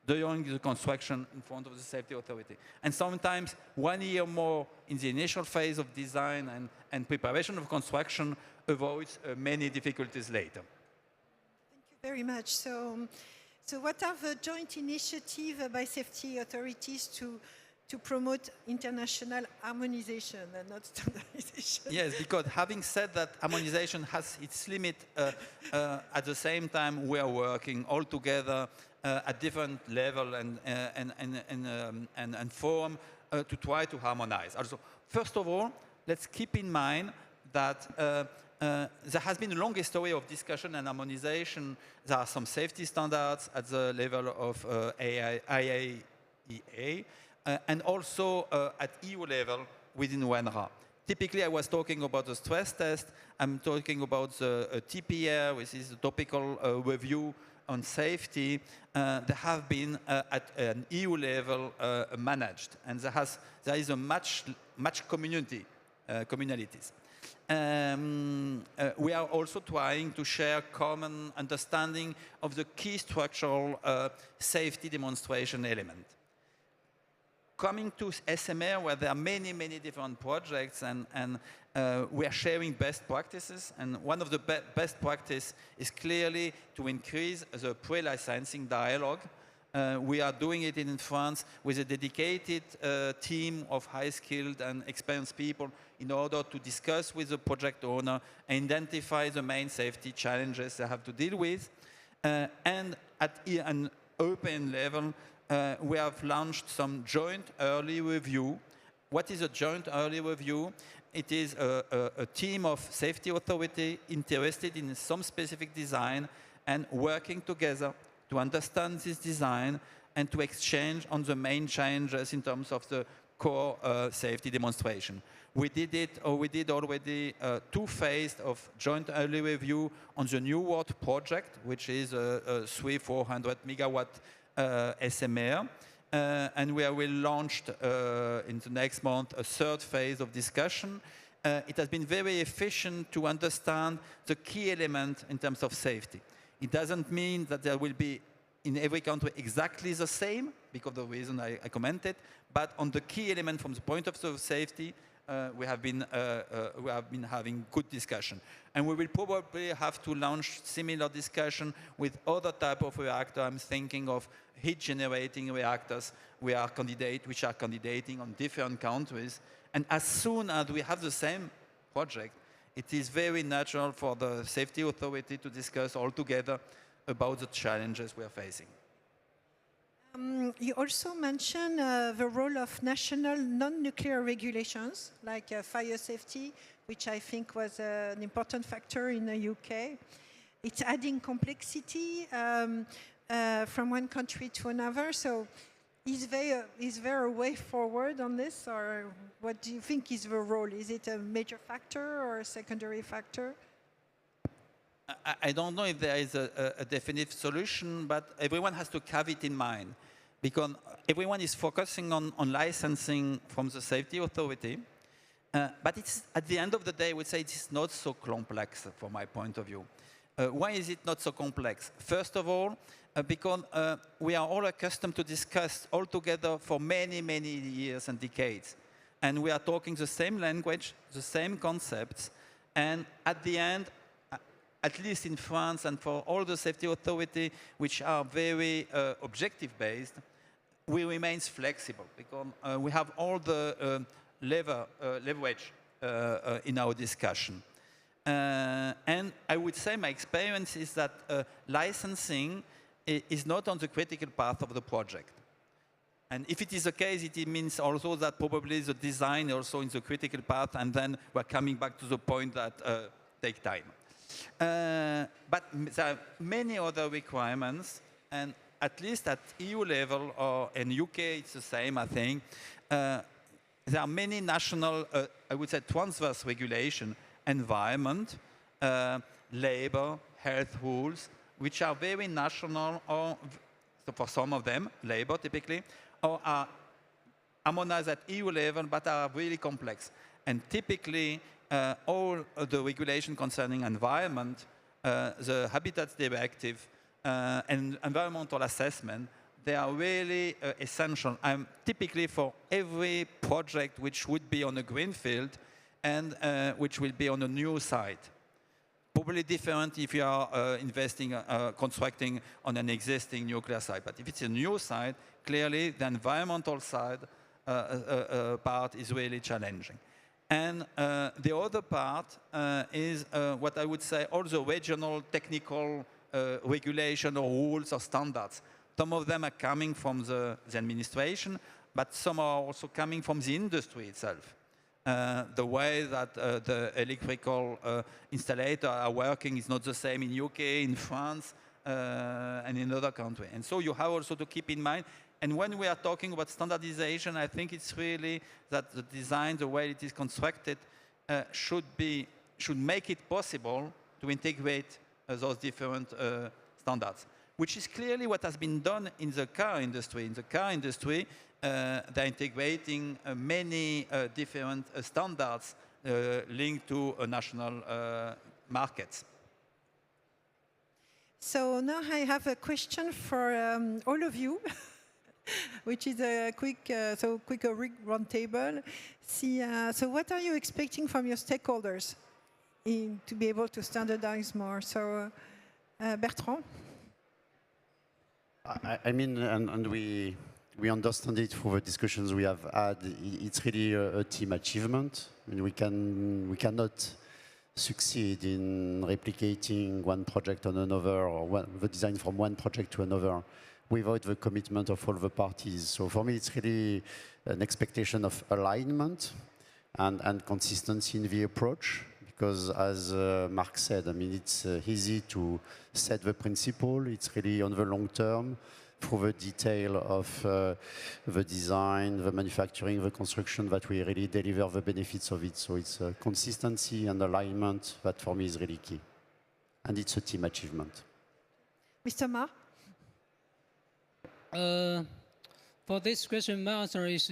during the construction in front of the safety authority. And sometimes 1 year more in the initial phase of design and preparation of construction avoids many difficulties later. Thank you very much. So what are the joint initiatives by safety authorities to promote international harmonization and not standardization? Yes, because having said that harmonization has its limit, at the same time we are working all together at different level and form to try to harmonize. Also, first of all, let's keep in mind that there has been a long history of discussion and harmonization. There are some safety standards at the level of IAEA and also at EU level within WNRA. Typically, I was talking about the stress test. I'm talking about the TPR, which is the topical review on safety. They have been at an EU level managed, and there is a much communalities. We are also trying to share common understanding of the key structural safety demonstration element. Coming to SMR, where there are many different projects, and we are sharing best practices, and one of the best practices is clearly to increase the pre-licensing dialogue. We are doing it in France with a dedicated team of high-skilled and experienced people in order to discuss with the project owner and identify the main safety challenges they have to deal with. And at an open level, we have launched some joint early review. What is a joint early review? It is a team of safety authority interested in some specific design and working together to understand this design and to exchange on the main changes in terms of the core safety demonstration. We did already 2 phases of joint early review on the New World project, which is a 300-400 megawatt SMR. And we will launch in the next month a 3rd phase of discussion. It has been very efficient to understand the key element in terms of safety. It doesn't mean that there will be in every country exactly the same, because of the reason I commented, but on the key element from the point of view of safety, we have been having good discussion. And we will probably have to launch similar discussion with other type of reactor. I'm thinking of heat generating reactors which are candidating on different countries. And as soon as we have the same project, it is very natural for the safety authority to discuss all together about the challenges we are facing. You also mentioned the role of national non-nuclear regulations, like fire safety, which I think was an important factor in the UK. It's adding complexity from one country to another. So is there a way forward on this, or what do you think is the role? Is it a major factor or a secondary factor? I don't know if there is a definite solution, but everyone has to have it in mind, because everyone is focusing on licensing from the safety authority, but it's, at the end of the day, I would say it is not so complex from my point of view. Why is it not so complex? First of all, because we are all accustomed to discuss all together for many, many years and decades. And we are talking the same language, the same concepts, and at the end, at least in France and for all the safety authority, which are very objective-based, we remain flexible because we have all the leverage in our discussion. And I would say my experience is that licensing is not on the critical path of the project. And if it is the case, it means also that probably the design also in the critical path, and then we're coming back to the point that take time. But there are many other requirements, and at least at EU level or in UK, it's the same, I think. There are many national, I would say, transverse regulation, environment, labor, health rules, which are very national, or so for some of them, labor typically, or are harmonized at EU level, but are really complex. And typically, all the regulation concerning environment, the Habitats Directive, and environmental assessment, they are really essential. Typically for every project which would be on a greenfield and which will be on a new site. Probably different if you are investing, constructing on an existing nuclear site. But if it's a new site, clearly the environmental side part is really challenging. And the other part is what I would say all the regional technical regulation or rules or standards. Some of them are coming from the administration, but some are also coming from the industry itself. The way that the electrical installers are working is not the same in UK, in France, and in other countries. And so you have also to keep in mind, and when we are talking about standardization, I think it's really that the design, the way it is constructed, should make it possible to integrate those different standards, which is clearly what has been done in the car industry. In the car industry, they're integrating many different standards linked to national markets. So now I have a question for all of you, which is a quick roundtable. So what are you expecting from your stakeholders to be able to standardize more? So Bertrand? I mean, and we understand it through the discussions we have had. It's really a team achievement. I mean, we cannot succeed in replicating one project on another, or the design from one project to another, without the commitment of all the parties. So for me, it's really an expectation of alignment and consistency in the approach. Because as Mark said, I mean, it's easy to set the principle. It's really on the long term. through the detail of the design, the manufacturing, the construction, that we really deliver the benefits of it. So it's consistency and alignment that for me is really key. And it's a team achievement. Mr. Ma? For this question, my answer is,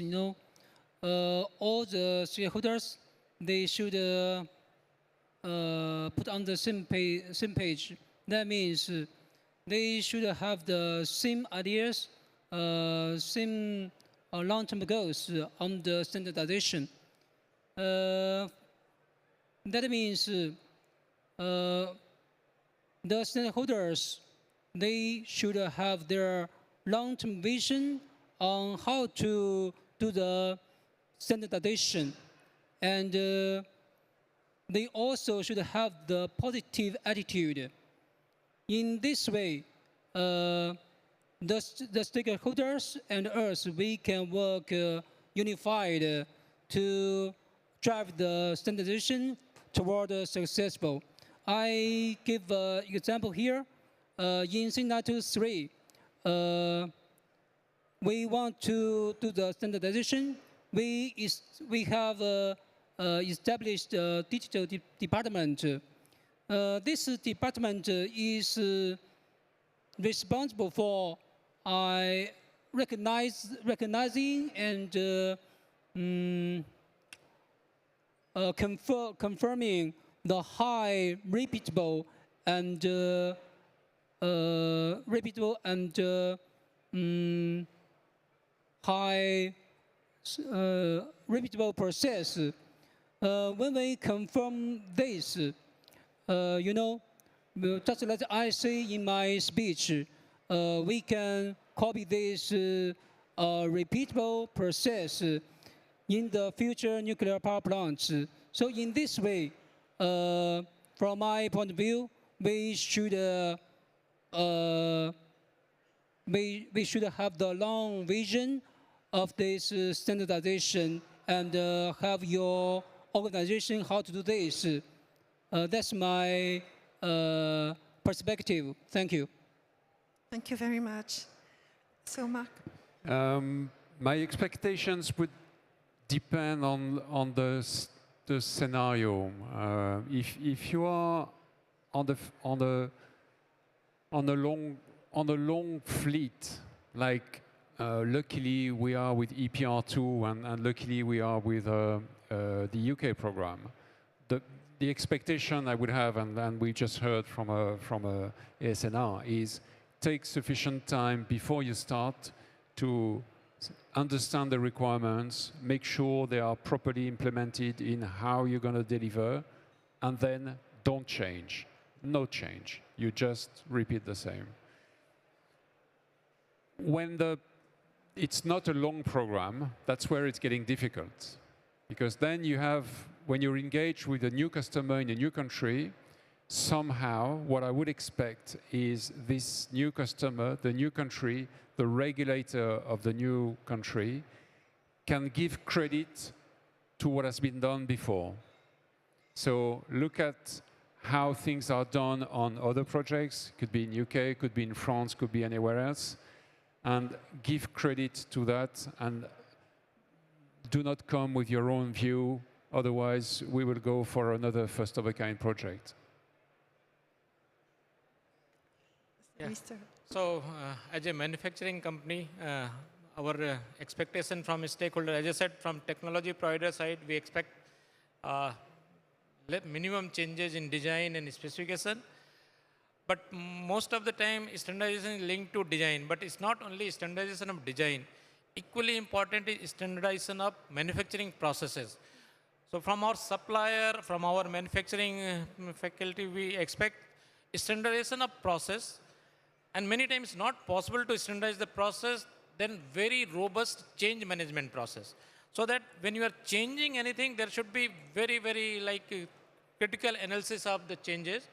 all the stakeholders, they should put on the same page. That means they should have the same ideas, same long-term goals on the standardization. That means the stakeholders, they should have their long-term vision on how to do the standardization. And they also should have the positive attitude. In this way, the stakeholders and us, we can work unified to drive the standardization toward successful. I give an example here. In Standardization 3, we want to do the standardization. We have established a digital department. This department is responsible for recognizing and confirming the high repeatable and high repeatable process. When we confirm this, just like I say in my speech, we can copy this repeatable process in the future nuclear power plants. So in this way, from my point of view, we should have the long vision of this standardization and have your organization how to do this. That's my perspective. Thank you. Thank you very much. So, Mark? My expectations would depend on the scenario. If you are on a long fleet, like luckily we are with EPR2 and luckily we are with the UK program, the expectation I would have, and we just heard from a ASNR, is take sufficient time before you start to understand the requirements, make sure they are properly implemented in how you're going to deliver, and then don't change. No change. You just repeat the same. When it's not a long program, that's where it's getting difficult. Because then you have, when you're engaged with a new customer in a new country, somehow what I would expect is this new customer, the new country, the regulator of the new country can give credit to what has been done before. So look at how things are done on other projects, could be in UK, could be in France, could be anywhere else, and give credit to that, and do not come with your own view, otherwise we will go for another first-of-a-kind project. Yeah. So, as a manufacturing company, our expectation from a stakeholder, as I said, from technology provider side, we expect minimum changes in design and specification. But most of the time, standardization is linked to design. But it's not only standardization of design. Equally important is standardization of manufacturing processes. So from our supplier, from our manufacturing faculty, we expect standardization of process. And many times it's not possible to standardize the process, then very robust change management process. So that when you are changing anything, there should be very, very critical analysis of the changes,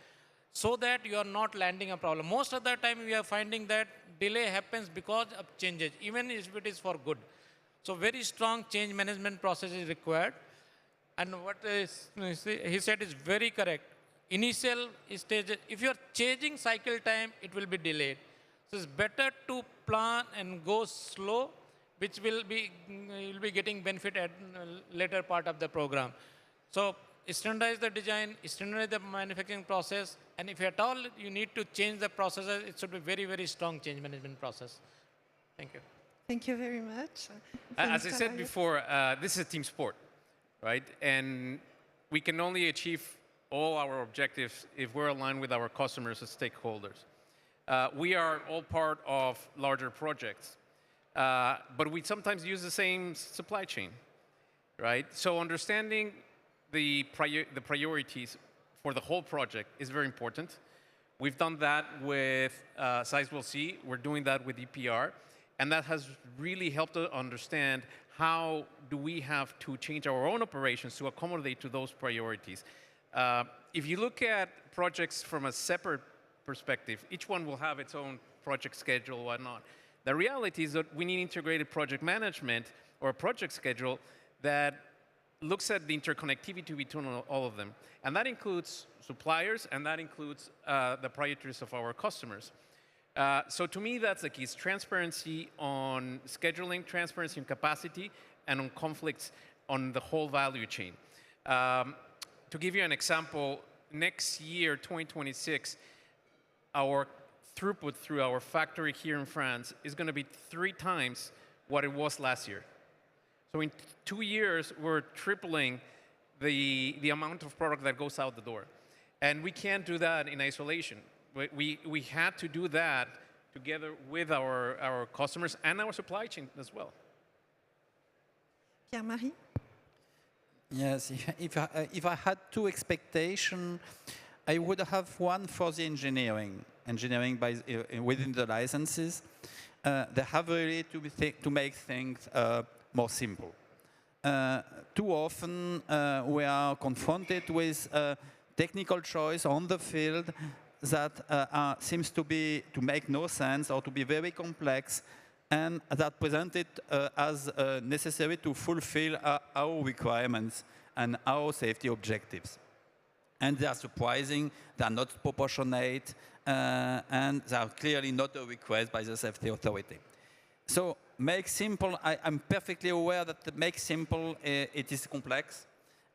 so that you are not landing a problem. Most of the time we are finding that delay happens because of changes, even if it is for good. So very strong change management process is required. And what he said is very correct. Initial stage, if you are changing cycle time, it will be delayed. So it's better to plan and go slow, which will be you'll be getting benefit at later part of the program. So standardize the design, standardize the manufacturing process, and if at all you need to change the processes, it should be very, very strong change management process. Thank you. Thank you very much. As I said before, this is a team sport, right? And we can only achieve all our objectives if we're aligned with our customers and stakeholders. We are all part of larger projects, but we sometimes use the same supply chain, right? So understanding the priorities for the whole project is very important. We've done that with Sizewell C. We're doing that with EPR. And that has really helped us understand how do we have to change our own operations to accommodate to those priorities. If you look at projects from a separate perspective, each one will have its own project schedule and whatnot. The reality is that we need integrated project management or a project schedule that looks at the interconnectivity between all of them. And that includes suppliers, and that includes the priorities of our customers. So to me, that's the key. It's transparency on scheduling, transparency on capacity, and on conflicts on the whole value chain. To give you an example, next year, 2026, our throughput through our factory here in France is going to be 3 times what it was last year. So in 2 years, we're tripling the amount of product that goes out the door. And we can't do that in isolation. We had to do that together with our customers and our supply chain as well. Pierre-Marie? Yes, if I had 2 expectations, I would have one for the engineering within the licenses. They have really to make things more simple. Too often we are confronted with technical choice on the field that seems to make no sense or to be very complex, and that presented as necessary to fulfill our requirements and our safety objectives. And they are surprising, they are not proportionate, and they are clearly not a request by the safety authority. So make simple, I'm perfectly aware that the make simple, it is complex,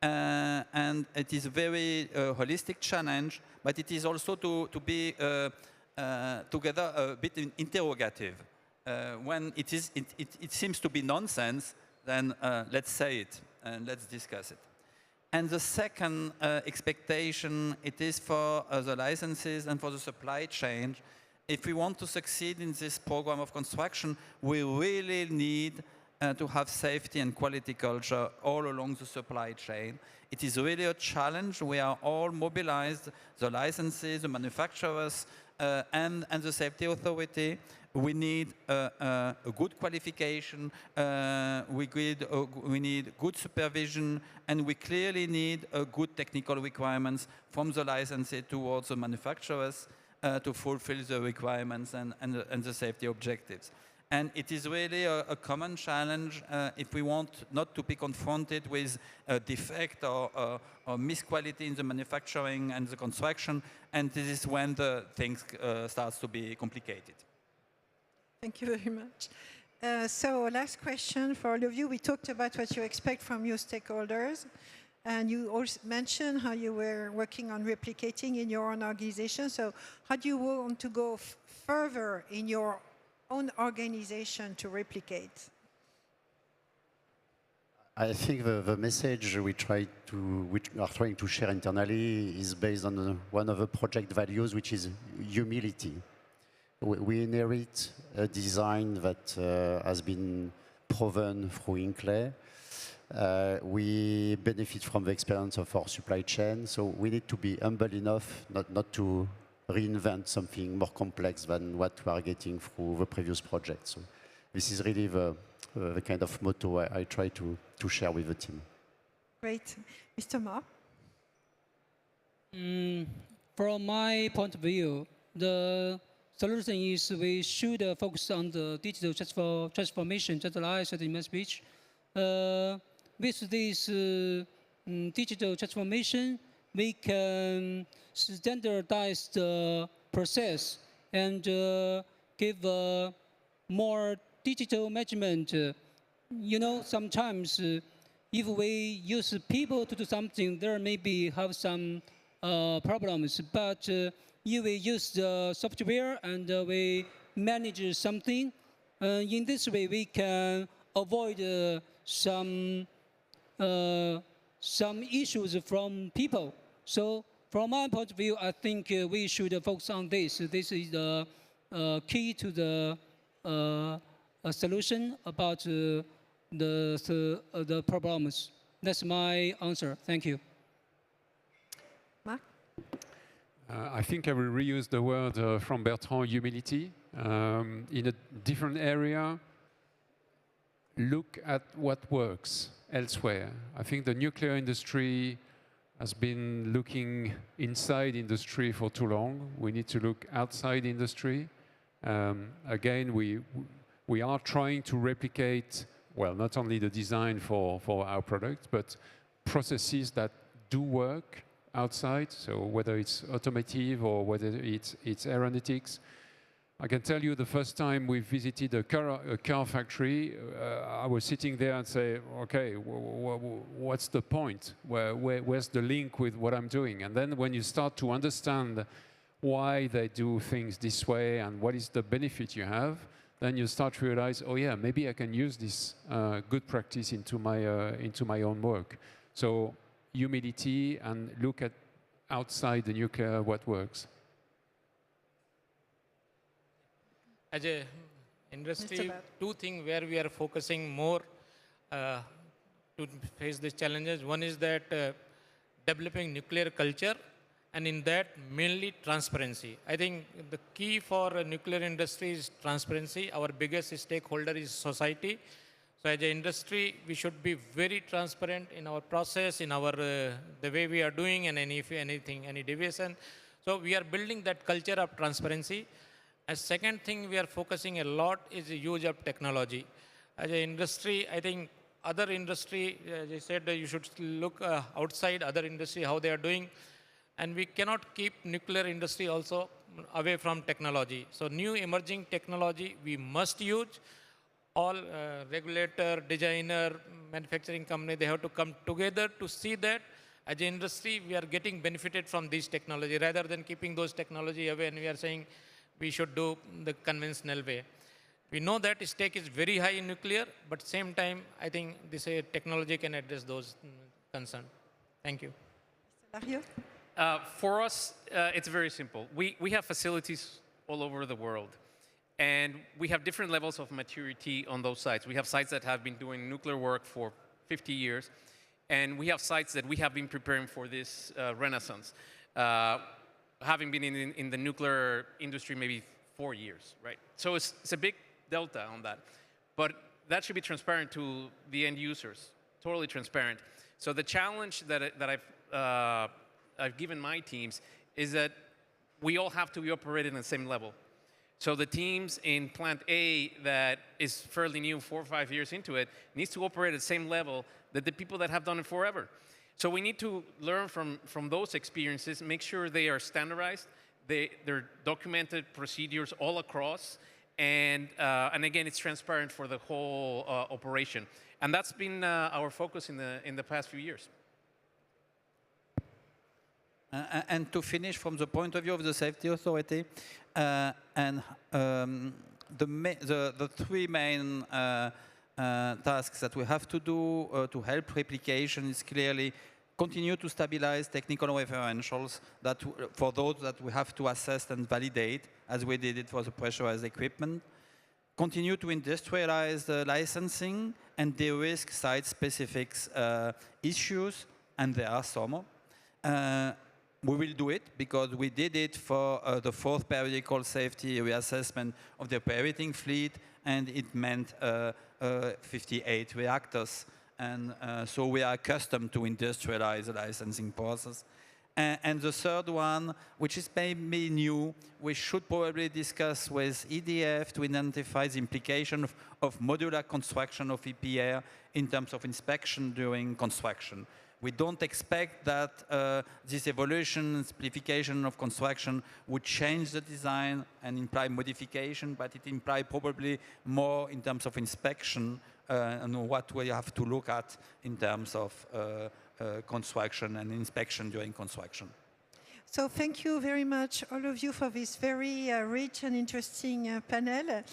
and it is a very holistic challenge, but it is also to be together a bit interrogative. When it seems to be nonsense, then let's say it and let's discuss it. And the second expectation, it is for the licenses and for the supply chain. If we want to succeed in this program of construction, we really need to have safety and quality culture all along the supply chain. It is really a challenge. We are all mobilized, the licenses, the manufacturers, and the safety authority. We need a good qualification, we need good supervision, and we clearly need good technical requirements from the licensee towards the manufacturers to fulfill the requirements and the safety objectives. And it is really a common challenge if we want not to be confronted with a defect or misquality in the manufacturing and the construction, and this is when the things starts to be complicated. Thank you very much. So last question for all of you. We talked about what you expect from your stakeholders. And you also mentioned how you were working on replicating in your own organization. So how do you want to go further in your own organization to replicate? I think the message we are trying to share internally is based on one of the project values, which is humility. We inherit a design that has been proven through Inclay. We benefit from the experience of our supply chain, so we need to be humble enough not to reinvent something more complex than what we are getting through the previous project. So this is really the kind of motto I try to share with the team. Great. Mr. Ma? From my point of view, the solution is we should focus on the digital transformation, just like I said in my speech. With this digital transformation, we can standardize the process and give more digital measurement. You know, sometimes if we use people to do something, there maybe have some problems. But if we use the software and we manage something, in this way we can avoid some issues from people. So from my point of view, I think we should focus on this. This is the key to the solution about the problems. That's my answer. Thank you. Mark? I think I will reuse the word from Bertrand, humility. In a different area, look at what works elsewhere. I think the nuclear industry has been looking inside industry for too long. We need to look outside industry. Again, we are trying to replicate, well, not only the design for our product, but processes that do work outside. So whether it's automotive or whether it's aeronautics. I can tell you the first time we visited a car factory, I was sitting there and say, okay, what's the point? Where's the link with what I'm doing? And then when you start to understand why they do things this way and what is the benefit you have, then you start to realize, oh yeah, maybe I can use this good practice into my own work. So humility and look at outside the nuclear what works. As a industry, two things where we are focusing more to face these challenges. One is that developing nuclear culture, and in that mainly transparency. I think the key for nuclear industry is transparency. Our biggest stakeholder is society. So as an industry, we should be very transparent in our process, in our the way we are doing, and any deviation. So we are building that culture of transparency. A second thing we are focusing a lot is the use of technology. As an industry, I think other industry, as I said, you should look outside other industry, how they are doing. And we cannot keep nuclear industry also away from technology. So new emerging technology we must use. All regulator, designer, manufacturing company, they have to come together to see that as an industry we are getting benefited from this technology rather than keeping those technology away, and we are saying we should do the conventional way. We know that stake is very high in nuclear, but same time, I think this technology can address those concerns. Thank you. Mario? For us, it's very simple. We have facilities all over the world, and we have different levels of maturity on those sites. We have sites that have been doing nuclear work for 50 years, and we have sites that we have been preparing for this renaissance. Having been in the nuclear industry maybe 4 years, right? So it's a big delta on that. But that should be transparent to the end users, totally transparent. So the challenge that I've given my teams is that we all have to be operating at the same level. So the teams in plant A that is fairly new, 4 or 5 years into it, needs to operate at the same level that the people that have done it forever. So we need to learn from those experiences, make sure they are standardized, they're documented procedures all across, and again, it's transparent for the whole operation. And that's been our focus in the past few years. And to finish from the point of view of the safety authority, the three main tasks that we have to do to help replication is clearly continue to stabilize technical referentials that for those that we have to assess and validate, as we did it for the pressurized equipment. Continue to industrialize the licensing and de-risk site-specific issues, and there are some. We will do it because we did it for the 4th periodical safety reassessment of the operating fleet, and it meant 58 reactors. And so we are accustomed to industrialize the licensing process. And the third one, which is maybe new, we should probably discuss with EDF to identify the implication of modular construction of EPR in terms of inspection during construction. We don't expect that this evolution, simplification of construction would change the design and imply modification, but it implies probably more in terms of inspection and what we have to look at in terms of construction and inspection during construction. So thank you very much, all of you, for this very rich and interesting panel.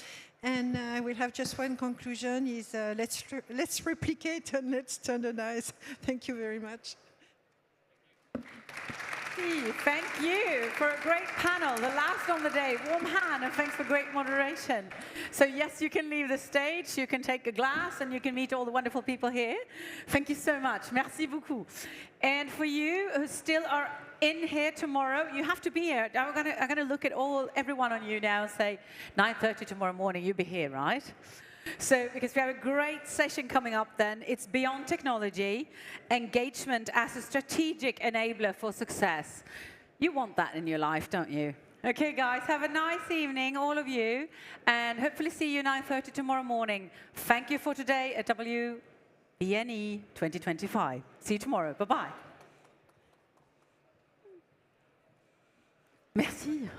And I will have just one conclusion, is let's replicate and let's standardize. Thank you very much. Thank you for a great panel, the last on the day. Warm hand, and thanks for great moderation. So yes, you can leave the stage, you can take a glass, and you can meet all the wonderful people here. Thank you so much. Merci beaucoup. And for you who still are in here tomorrow, you have to be here. I'm going to look at everyone on you now and say, 9:30 tomorrow morning, you'll be here, right? So, because we have a great session coming up then, it's Beyond Technology, engagement as a strategic enabler for success. You want that in your life, don't you? Okay, guys, have a nice evening, all of you, and hopefully see you 9:30 tomorrow morning. Thank you for today at WNE 2025. See you tomorrow. Bye-bye. Merci.